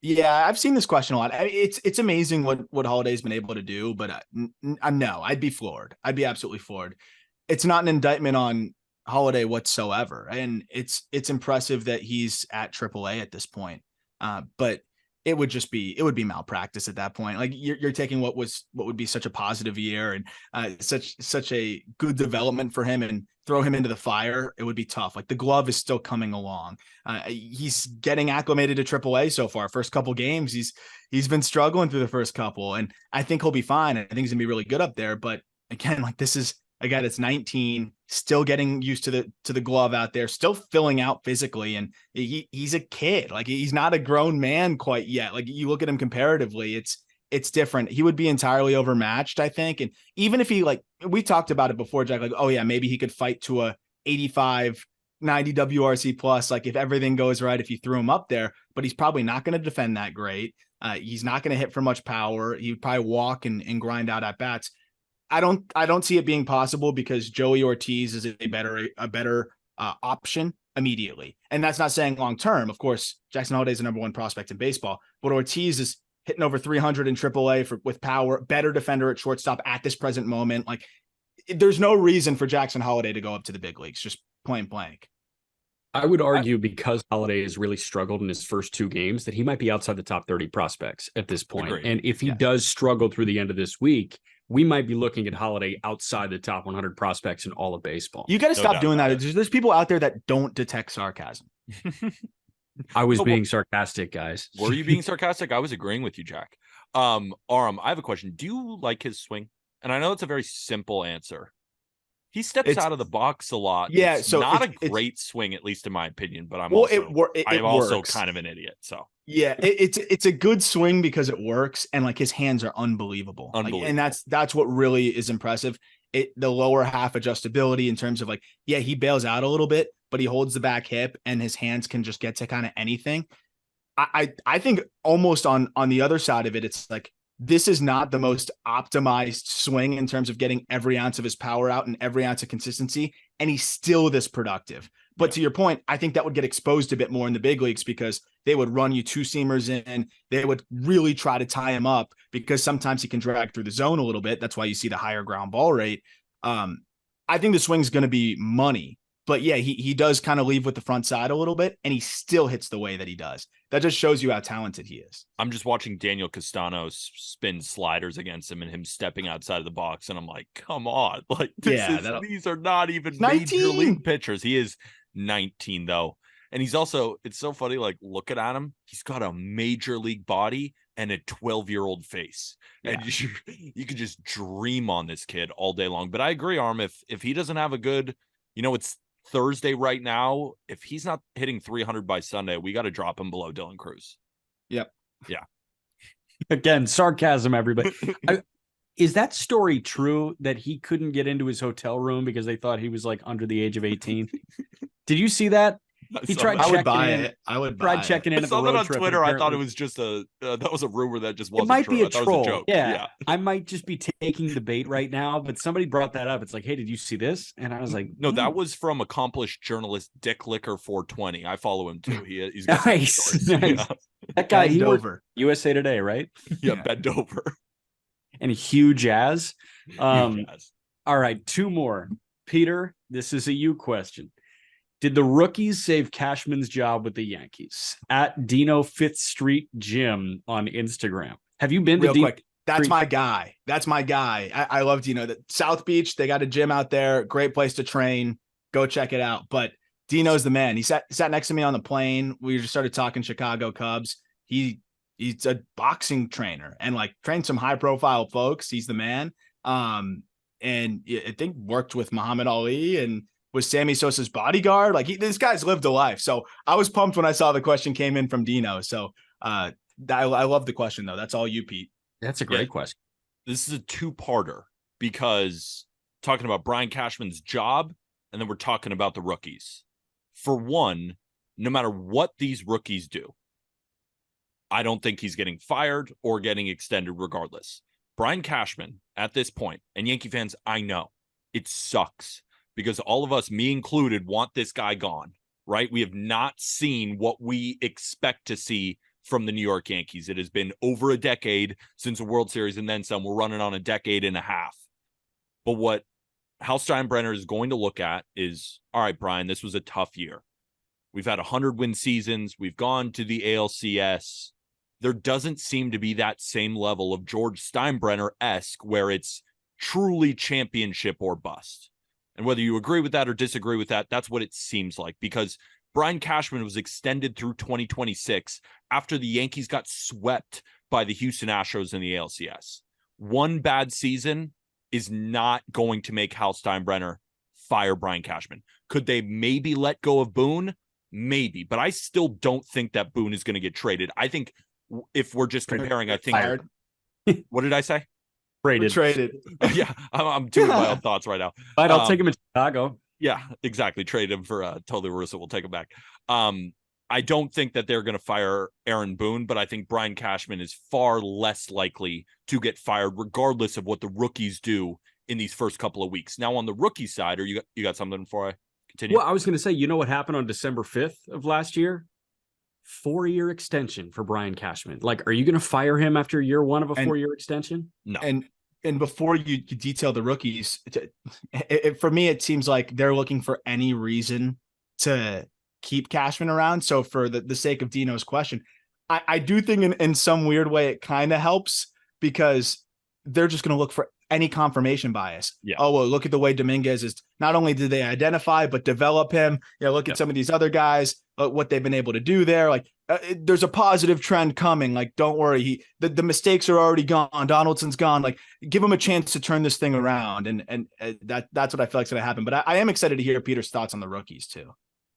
Yeah, I've seen this question a lot. It's amazing what Holliday's been able to do, but no, I'd be floored. I'd be absolutely floored. It's not an indictment on Holliday whatsoever, and it's impressive that he's at AAA at this point. But it would be malpractice at that point. Like you're taking what would be such a positive year and such a good development for him and throw him into the fire. It would be tough. Like the glove is still coming along. He's getting acclimated to AAA so far. First couple games, he's been struggling through the first couple, and I think he'll be fine. I think he's gonna be really good up there. But again, like this is a guy that's 19, still getting used to the glove out there, still filling out physically. And he's a kid. Like he's not a grown man quite yet. Like you look at him comparatively, it's different. He would be entirely overmatched, I think. And even if he, like, we talked about it before, Jack, like, oh yeah, maybe he could fight to a 85, 90 WRC plus, like if everything goes right, if you threw him up there, but he's probably not going to defend that great. He's not going to hit for much power. He'd probably walk and grind out at bats. I don't see it being possible because Joey Ortiz is a better option immediately. And that's not saying long-term. Of course, Jackson Holliday is the number one prospect in baseball, but Ortiz is hitting over 300 in AAA with power, better defender at shortstop at this present moment. Like there's no reason for Jackson Holliday to go up to the big leagues, just point blank. I would argue because Holliday has really struggled in his first two games that he might be outside the top 30 prospects at this point. Agreed. And if he does struggle through the end of this week, we might be looking at Holliday outside the top 100 prospects in all of baseball. You got to stop doing that. There's people out there that don't detect sarcasm. I was being sarcastic, guys. Were you being sarcastic? I was agreeing with you, Jack. Aram, I have a question. Do you like his swing? And I know it's a very simple answer. He steps out of the box a lot. Yeah, it's so not a great swing, at least in my opinion. But I'm also kind of an idiot. So yeah, it's a good swing because it works, and like his hands are unbelievable. And that's what really is impressive. The lower half adjustability in terms of like, yeah, he bails out a little bit, but he holds the back hip, and his hands can just get to kind of anything. I think almost on the other side of it, it's like, this is not the most optimized swing in terms of getting every ounce of his power out and every ounce of consistency. And he's still this productive. But to your point, I think that would get exposed a bit more in the big leagues because they would run you two seamers in. They would really try to tie him up because sometimes he can drag through the zone a little bit. That's why you see the higher ground ball rate. I think the swing's going to be money But yeah, he does kind of leave with the front side a little bit, and he still hits the way that he does. That just shows you how talented he is. I'm just watching Daniel Castano spin sliders against him and him stepping outside of the box, and I'm like, come on. Like, these are not even major league pitchers. He is 19, though. And he's also, it's so funny, like, looking at him, he's got a major league body and a 12-year-old face. Yeah. And you could just dream on this kid all day long. But I agree, Arm, if he doesn't have a good, it's Thursday right now, if he's not hitting 300 by Sunday, we got to drop him below Dylan Cruz. Yep. Yeah. Again, sarcasm, everybody. Is that story true that he couldn't get into his hotel room because they thought he was like under the age of 18? Did you see that? He tried. I would buy it. I would tried checking in. I saw that on Twitter. I thought it was just that was a rumor that just wasn't. It might true. be a troll. A joke. Yeah, I might just be taking the bait right now. But somebody brought that up. It's like, hey, did you see this? And I was like, no, that was from accomplished journalist Dick Licker 420. I follow him too. He's nice. Yeah. That guy, he worked USA Today, right? Yeah, bent over. And huge ass. Huge ass. All right, two more. Peter, this is a you question. Did the rookies save Cashman's job with the Yankees? At Dino 5th Street Gym on Instagram. Have you been to Dino? Quick, that's my guy. That's my guy. I love Dino. South Beach, they got a gym out there. Great place to train. Go check it out. But Dino's the man. He sat next to me on the plane. We just started talking Chicago Cubs. He's a boxing trainer and like trained some high profile folks. He's the man. And I think worked with Muhammad Ali and was Sammy Sosa's bodyguard. Like this guy's lived a life. So I was pumped when I saw the question came in from Dino. So I love the question though. That's all you, Pete. That's a great question. This is a two-parter because talking about Brian Cashman's job, and then we're talking about the rookies. For one, no matter what these rookies do, I don't think he's getting fired or getting extended regardless. Brian Cashman at this point, and Yankee fans, I know it sucks. Because all of us, me included, want this guy gone, right? We have not seen what we expect to see from the New York Yankees. It has been over a decade since the World Series and then some. We're running on a decade and a half. But what Hal Steinbrenner is going to look at is, all right, Brian, this was a tough year. We've had 100-win seasons. We've gone to the ALCS. There doesn't seem to be that same level of George Steinbrenner-esque where it's truly championship or bust. And whether you agree with that or disagree with that, that's what it seems like. Because Brian Cashman was extended through 2026 after the Yankees got swept by the Houston Astros in the ALCS. One bad season is not going to make Hal Steinbrenner fire Brian Cashman. Could they maybe let go of Boone? Maybe. But I still don't think that Boone is going to get traded. I think if we're just comparing, I think. Fired. What did I say? Traded. Yeah, I'm doing my own thoughts right now. But I'll take him in Chicago. Yeah, exactly. Trade him for Tony La Russa. We'll take him back. I don't think that they're going to fire Aaron Boone, but I think Brian Cashman is far less likely to get fired, regardless of what the rookies do in these first couple of weeks. Now, on the rookie side, or you got something before I continue? Well, I was going to say, you know what happened on December 5th of last year? 4-year extension for Brian Cashman. Like, are you going to fire him after year one of a 4-year extension? No. And before you detail the rookies, for me, it seems like they're looking for any reason to keep Cashman around. So for the sake of Dino's question, I do think in some weird way it kind of helps because they're just going to look for any confirmation bias. Yeah. Oh, well, look at the way Dominguez is. Not only did they identify, but develop him. Look at some of these other guys, what they've been able to do there. Like there's a positive trend coming. Like, don't worry. The mistakes are already gone. Donaldson's gone. Like, give him a chance to turn this thing around. And that's what I feel like is going to happen. But I am excited to hear Peter's thoughts on the rookies too.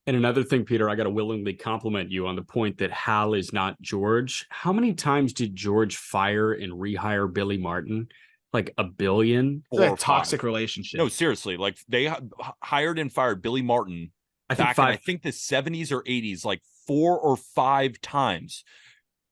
And another thing, Peter, I got to willingly compliment you on the point that Hal is not George. How many times did George fire and rehire Billy Martin? Like a billion? It's a toxic relationship. No, seriously. Like they hired and fired Billy Martin back in, I think, the 70s or 80s, like 4 or 5 times.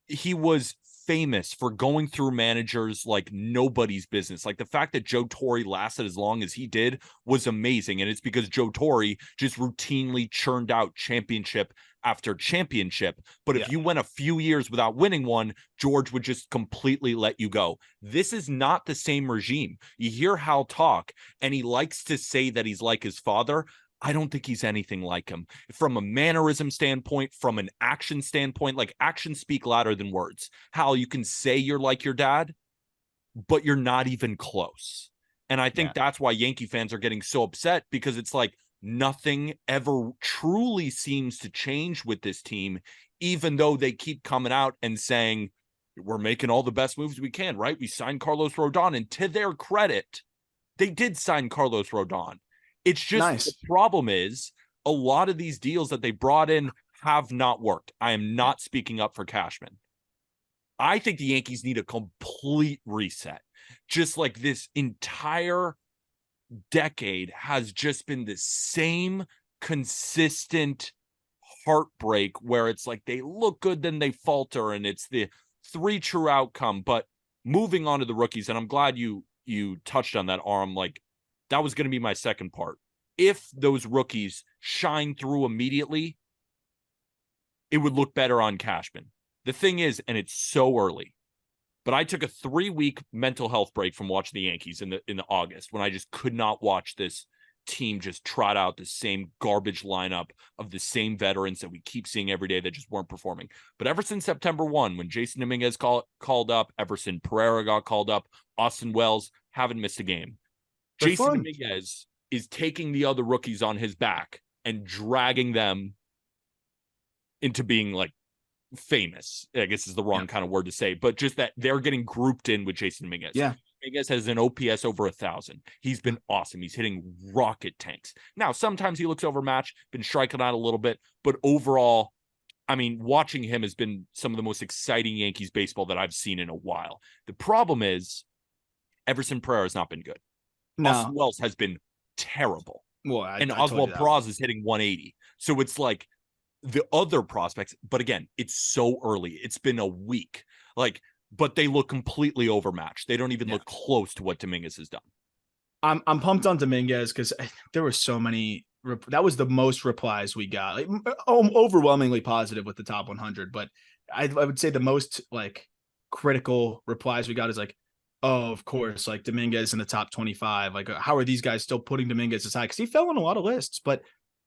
He was famous for going through managers like nobody's business. Like the fact that Joe Torre lasted as long as he did was amazing. And it's because Joe Torre just routinely churned out championship after championship. But if you went a few years without winning one, George would just completely let you go. This is not the same regime. You hear Hal talk and he likes to say that he's like his father. I don't think he's anything like him from a mannerism standpoint, from an action standpoint. Like, actions speak louder than words. Hal, you can say you're like your dad, but you're not even close. And I think that's why Yankee fans are getting so upset, because it's like nothing ever truly seems to change with this team, even though they keep coming out and saying, we're making all the best moves we can, right? We signed Carlos Rodon, and to their credit, they did sign Carlos Rodon. It's just the problem is a lot of these deals that they brought in have not worked. I am not speaking up for Cashman. I think the Yankees need a complete reset. Just like this entire decade has just been the same consistent heartbreak where it's like they look good, then they falter, and it's the 3 true outcome. But moving on to the rookies, and I'm glad you touched on that, Arm. Like, that was going to be my second part. If those rookies shine through immediately, it would look better on Cashman. The thing is, and it's so early, but I took a 3-week mental health break from watching the Yankees in the August, when I just could not watch this team just trot out the same garbage lineup of the same veterans that we keep seeing every day that just weren't performing. But ever since September 1, when Jason Dominguez called up, Everson Pereira got called up, Austin Wells haven't missed a game. Jason Dominguez is taking the other rookies on his back and dragging them into being like famous, I guess is the wrong kind of word to say, but just that they're getting grouped in with Jason Dominguez. Yeah. Dominguez has an OPS over 1,000. He's been awesome. He's hitting rocket tanks. Now, sometimes he looks overmatched, been striking out a little bit, but overall, I mean, watching him has been some of the most exciting Yankees baseball that I've seen in a while. The problem is Everson Pereira has not been good. No. Austin Wells has been terrible. Well, and Oswald Peraza is hitting 180. So it's like the other prospects, but again, it's so early. It's been a week. Like, but they look completely overmatched. They don't even look close to what Dominguez has done. I'm pumped on Dominguez because there were so many. That was the most replies we got, like, overwhelmingly positive with the top 100. But I would say the most like critical replies we got is like, oh, of course, like Dominguez in the top 25. Like, how are these guys still putting Dominguez aside? Because he fell on a lot of lists, but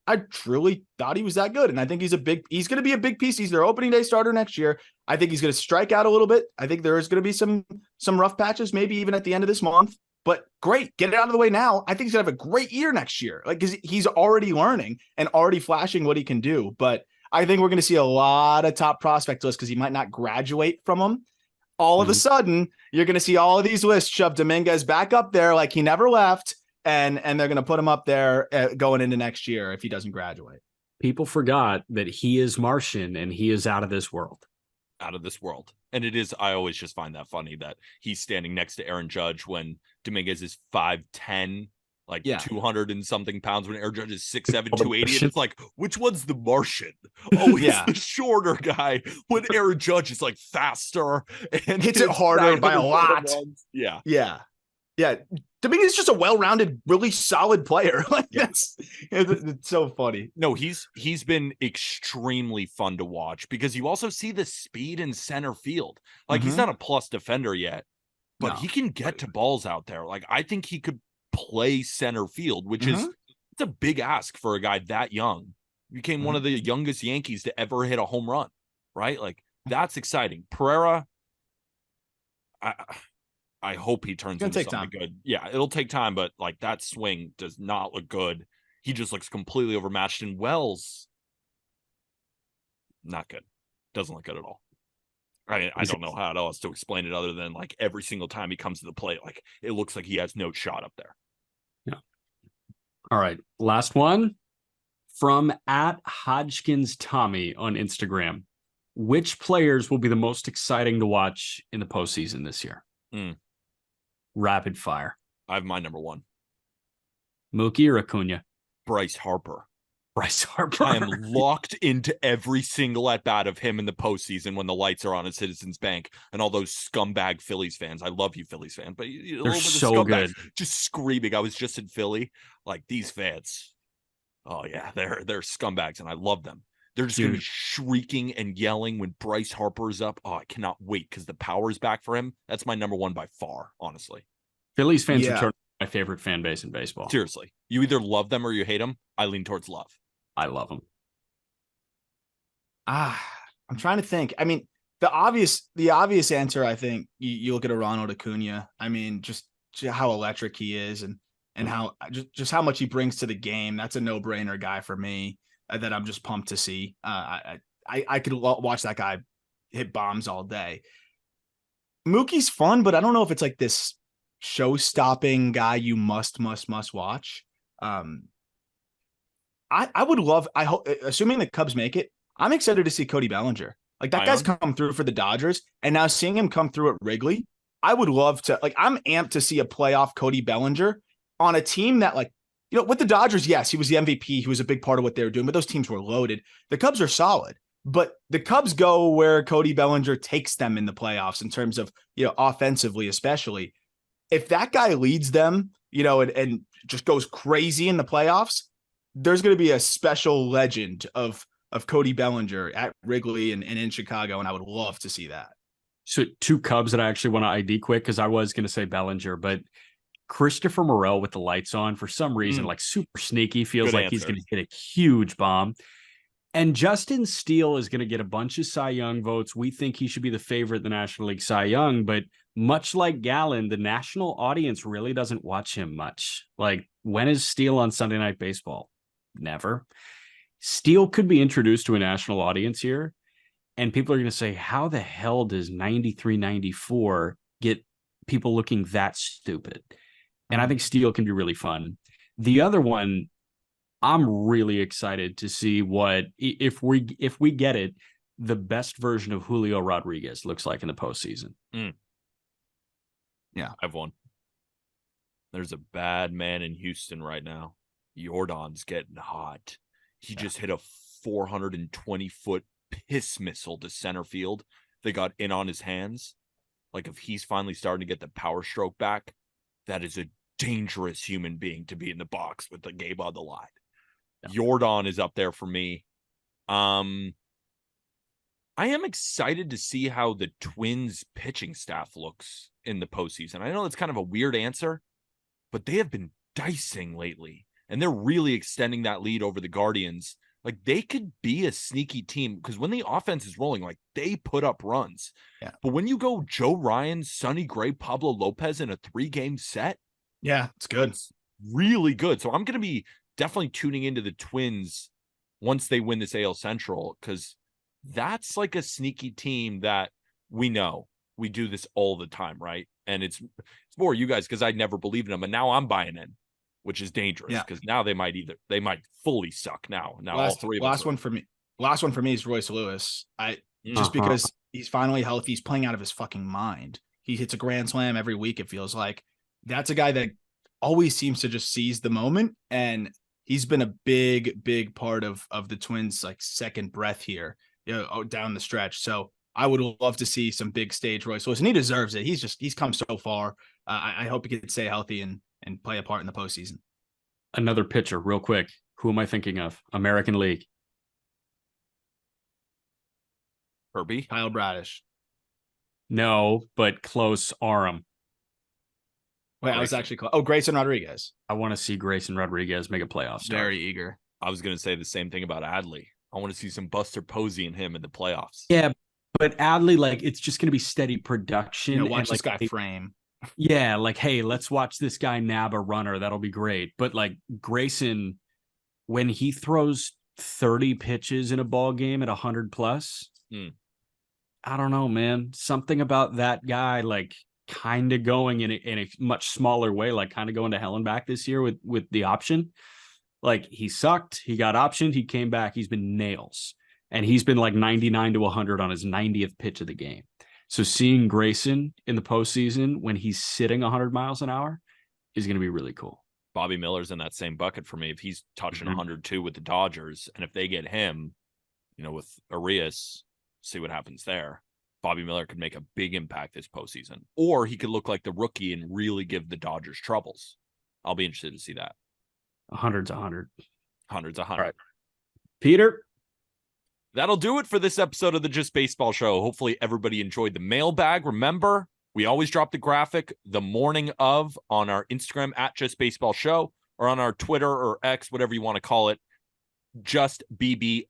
I truly thought he was that good. And I think he's going to be a big piece. He's their opening day starter next year. I think he's going to strike out a little bit. I think there is going to be some rough patches, maybe even at the end of this month, but great. Get it out of the way now. I think he's going to have a great year next year. Like, cause he's already learning and already flashing what he can do. But I think we're going to see a lot of top prospect lists because he might not graduate from them. All of a sudden, you're going to see all of these lists shove Dominguez back up there like he never left. And they're going to put him up there going into next year if he doesn't graduate. People forgot that he is Martian and he is out of this world. Out of this world. And it is, I always just find that funny that he's standing next to Aaron Judge when Dominguez is 5'10", like 200 and something pounds, when Aaron Judge is 6'7", 280. And it's like, which one's the Martian? Oh, he's the shorter guy when Aaron Judge is like faster and hits it harder by a lot. Yeah. Dominguez is just a well-rounded, really solid player. Like, it's so funny. No, he's been extremely fun to watch because you also see the speed in center field. Like, he's not a plus defender yet, but he can get to balls out there. Like, I think he could play center field, which is it's a big ask for a guy that young. He became one of the youngest Yankees to ever hit a home run, right? Like, that's exciting. Pereira, I hope he turns into something good. Yeah, it'll take time, but like that swing does not look good. He just looks completely overmatched. And Wells, not good. Doesn't look good at all. I don't know how else to explain it other than like every single time he comes to the plate, like it looks like he has no shot up there. Yeah. All right. Last one from @Hodgkins Tommy on Instagram. Which players will be the most exciting to watch in the postseason this year? Rapid fire. I have my number one. Mookie or Acuna? Bryce Harper. Bryce Harper. I am locked into every single at-bat of him in the postseason when the lights are on at Citizens Bank and all those scumbag Phillies fans. I love you, Phillies fan, but they're so good. Just screaming. I was just in Philly. Like, these fans. Oh, yeah, they're scumbags, and I love them. They're just going to be shrieking and yelling when Bryce Harper is up. Oh, I cannot wait because the power is back for him. That's my number one by far, honestly. Phillies fans are turning my favorite fan base in baseball. Seriously. You either love them or you hate them. I lean towards love. I love them. I'm trying to think. I mean, the obvious answer, I think, you look at a Ronald Acuna. I mean, just how electric he is and how just how much he brings to the game. That's a no-brainer guy for me that I'm just pumped to see. I could watch that guy hit bombs all day. Mookie's fun, but I don't know if it's like this show-stopping guy you must watch. I would love, I hope, assuming the Cubs make it, I'm excited to see Cody Bellinger. Like, that guy's come through for the Dodgers, and now seeing him come through at Wrigley, I would love to, like, I'm amped to see a playoff Cody Bellinger on a team that, like, you know, with the Dodgers, yes, he was the MVP. He was a big part of what they were doing, but those teams were loaded. The Cubs are solid, but the Cubs go where Cody Bellinger takes them in the playoffs in terms of, you know, offensively, especially. If that guy leads them, you know, and just goes crazy in the playoffs, there's going to be a special legend of Cody Bellinger at Wrigley and in Chicago, and I would love to see that. So 2 Cubs that I actually want to ID quick, because I was going to say Bellinger, but Christopher Morel with the lights on, for some reason, like super sneaky, feels Good like answer. he's going to hit a huge bomb. And Justin Steele is going to get a bunch of Cy Young votes. We think he should be the favorite in the National League Cy Young, but much like Gallen, the national audience really doesn't watch him much. Like, when is Steele on Sunday Night Baseball? Never. Steele could be introduced to a national audience here, and people are going to say, how the hell does 93-94 get people looking that stupid? And I think Steele can be really fun. The other one, I'm really excited to see what, if we get it, the best version of Julio Rodriguez looks like in the postseason. Yeah, I've won. There's a bad man in Houston right now. Jordan's getting hot. He just hit a 420-foot piss missile to center field. They got in on his hands. Like, if he's finally starting to get the power stroke back, that is a dangerous human being to be in the box with the game on the line. Yeah. Jordan is up there for me. I am excited to see how the Twins pitching staff looks in the postseason. I know that's kind of a weird answer, but they have been dicing lately, and they're really extending that lead over the Guardians. Like, they could be a sneaky team because when the offense is rolling, like, they put up runs. Yeah. But when you go Joe Ryan, Sonny Gray, Pablo Lopez in a 3-game set, yeah, it's good. It's really good. So I'm going to be definitely tuning into the Twins once they win this AL Central, because that's like a sneaky team that we know. We do this all the time, right? And it's more you guys, because I never believed in them, and now I'm buying in, which is dangerous because now they might fully suck now. All three of us. Last one for me is Royce Lewis. Because he's finally healthy. He's playing out of his fucking mind. He hits a grand slam every week, it feels like. That's a guy that always seems to just seize the moment, and he's been a big part of the Twins' like second breath here, you know, down the stretch. So I would love to see some big stage Royce Lewis, and he deserves it. He's come so far. I hope he can stay healthy and play a part in the postseason. Another pitcher, real quick. Who am I thinking of? American League. Kirby? Kyle Bradish. No, but close. Aram. Wait, Grayson. I was actually close. Oh, Grayson Rodriguez. I want to see Grayson Rodriguez make a playoff start. Very eager. I was going to say the same thing about Adley. I want to see some Buster Posey in him in the playoffs. Yeah, but Adley, like, it's just going to be steady production. You know, watch and, this guy frame. Yeah, like, hey, let's watch this guy nab a runner. That'll be great. But, like, Grayson, when he throws 30 pitches in a ball game at 100 plus, I don't know, man. Something about that guy, like, kind of going in a much smaller way, like kind of going to hell and back this year with the option. Like, he sucked. He got optioned. He came back. He's been nails. And he's been like 99 to 100 on his 90th pitch of the game. So seeing Grayson in the postseason when he's sitting 100 miles an hour is going to be really cool. Bobby Miller's in that same bucket for me. If he's touching 102 with the Dodgers, and if they get him, you know, with Arias, see what happens there. Bobby Miller could make a big impact this postseason. Or he could look like the rookie and really give the Dodgers troubles. I'll be interested to see that. 100's 100. 100's 100. All right. Peter? That'll do it for this episode of the Just Baseball Show. Hopefully everybody enjoyed the mailbag. Remember, We always drop the graphic the morning of on our Instagram at Just Baseball Show, or on our Twitter or X, whatever you want to call it, just BB_media.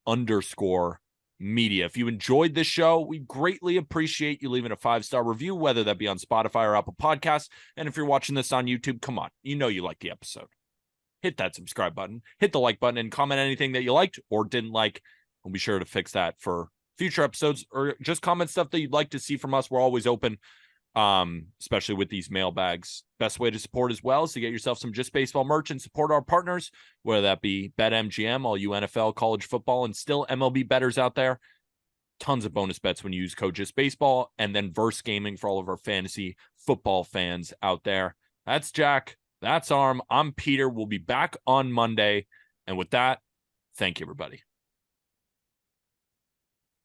If you enjoyed this show, we greatly appreciate you leaving a 5-star review, whether that be on Spotify or Apple Podcasts. And if you're watching this on YouTube, come on, you know you like the episode. Hit that subscribe button, hit the like button, and comment anything that you liked or didn't like. We'll be sure to fix that for future episodes, or just comment stuff that you'd like to see from us. We're always open, especially with these mailbags. Best way to support as well is to get yourself some Just Baseball merch and support our partners, whether that be BetMGM, all you NFL, college football, and still MLB bettors out there. Tons of bonus bets when you use code Just Baseball, and then Verse Gaming for all of our fantasy football fans out there. That's Jack. That's Arm. I'm Peter. We'll be back on Monday. And with that, thank you, everybody.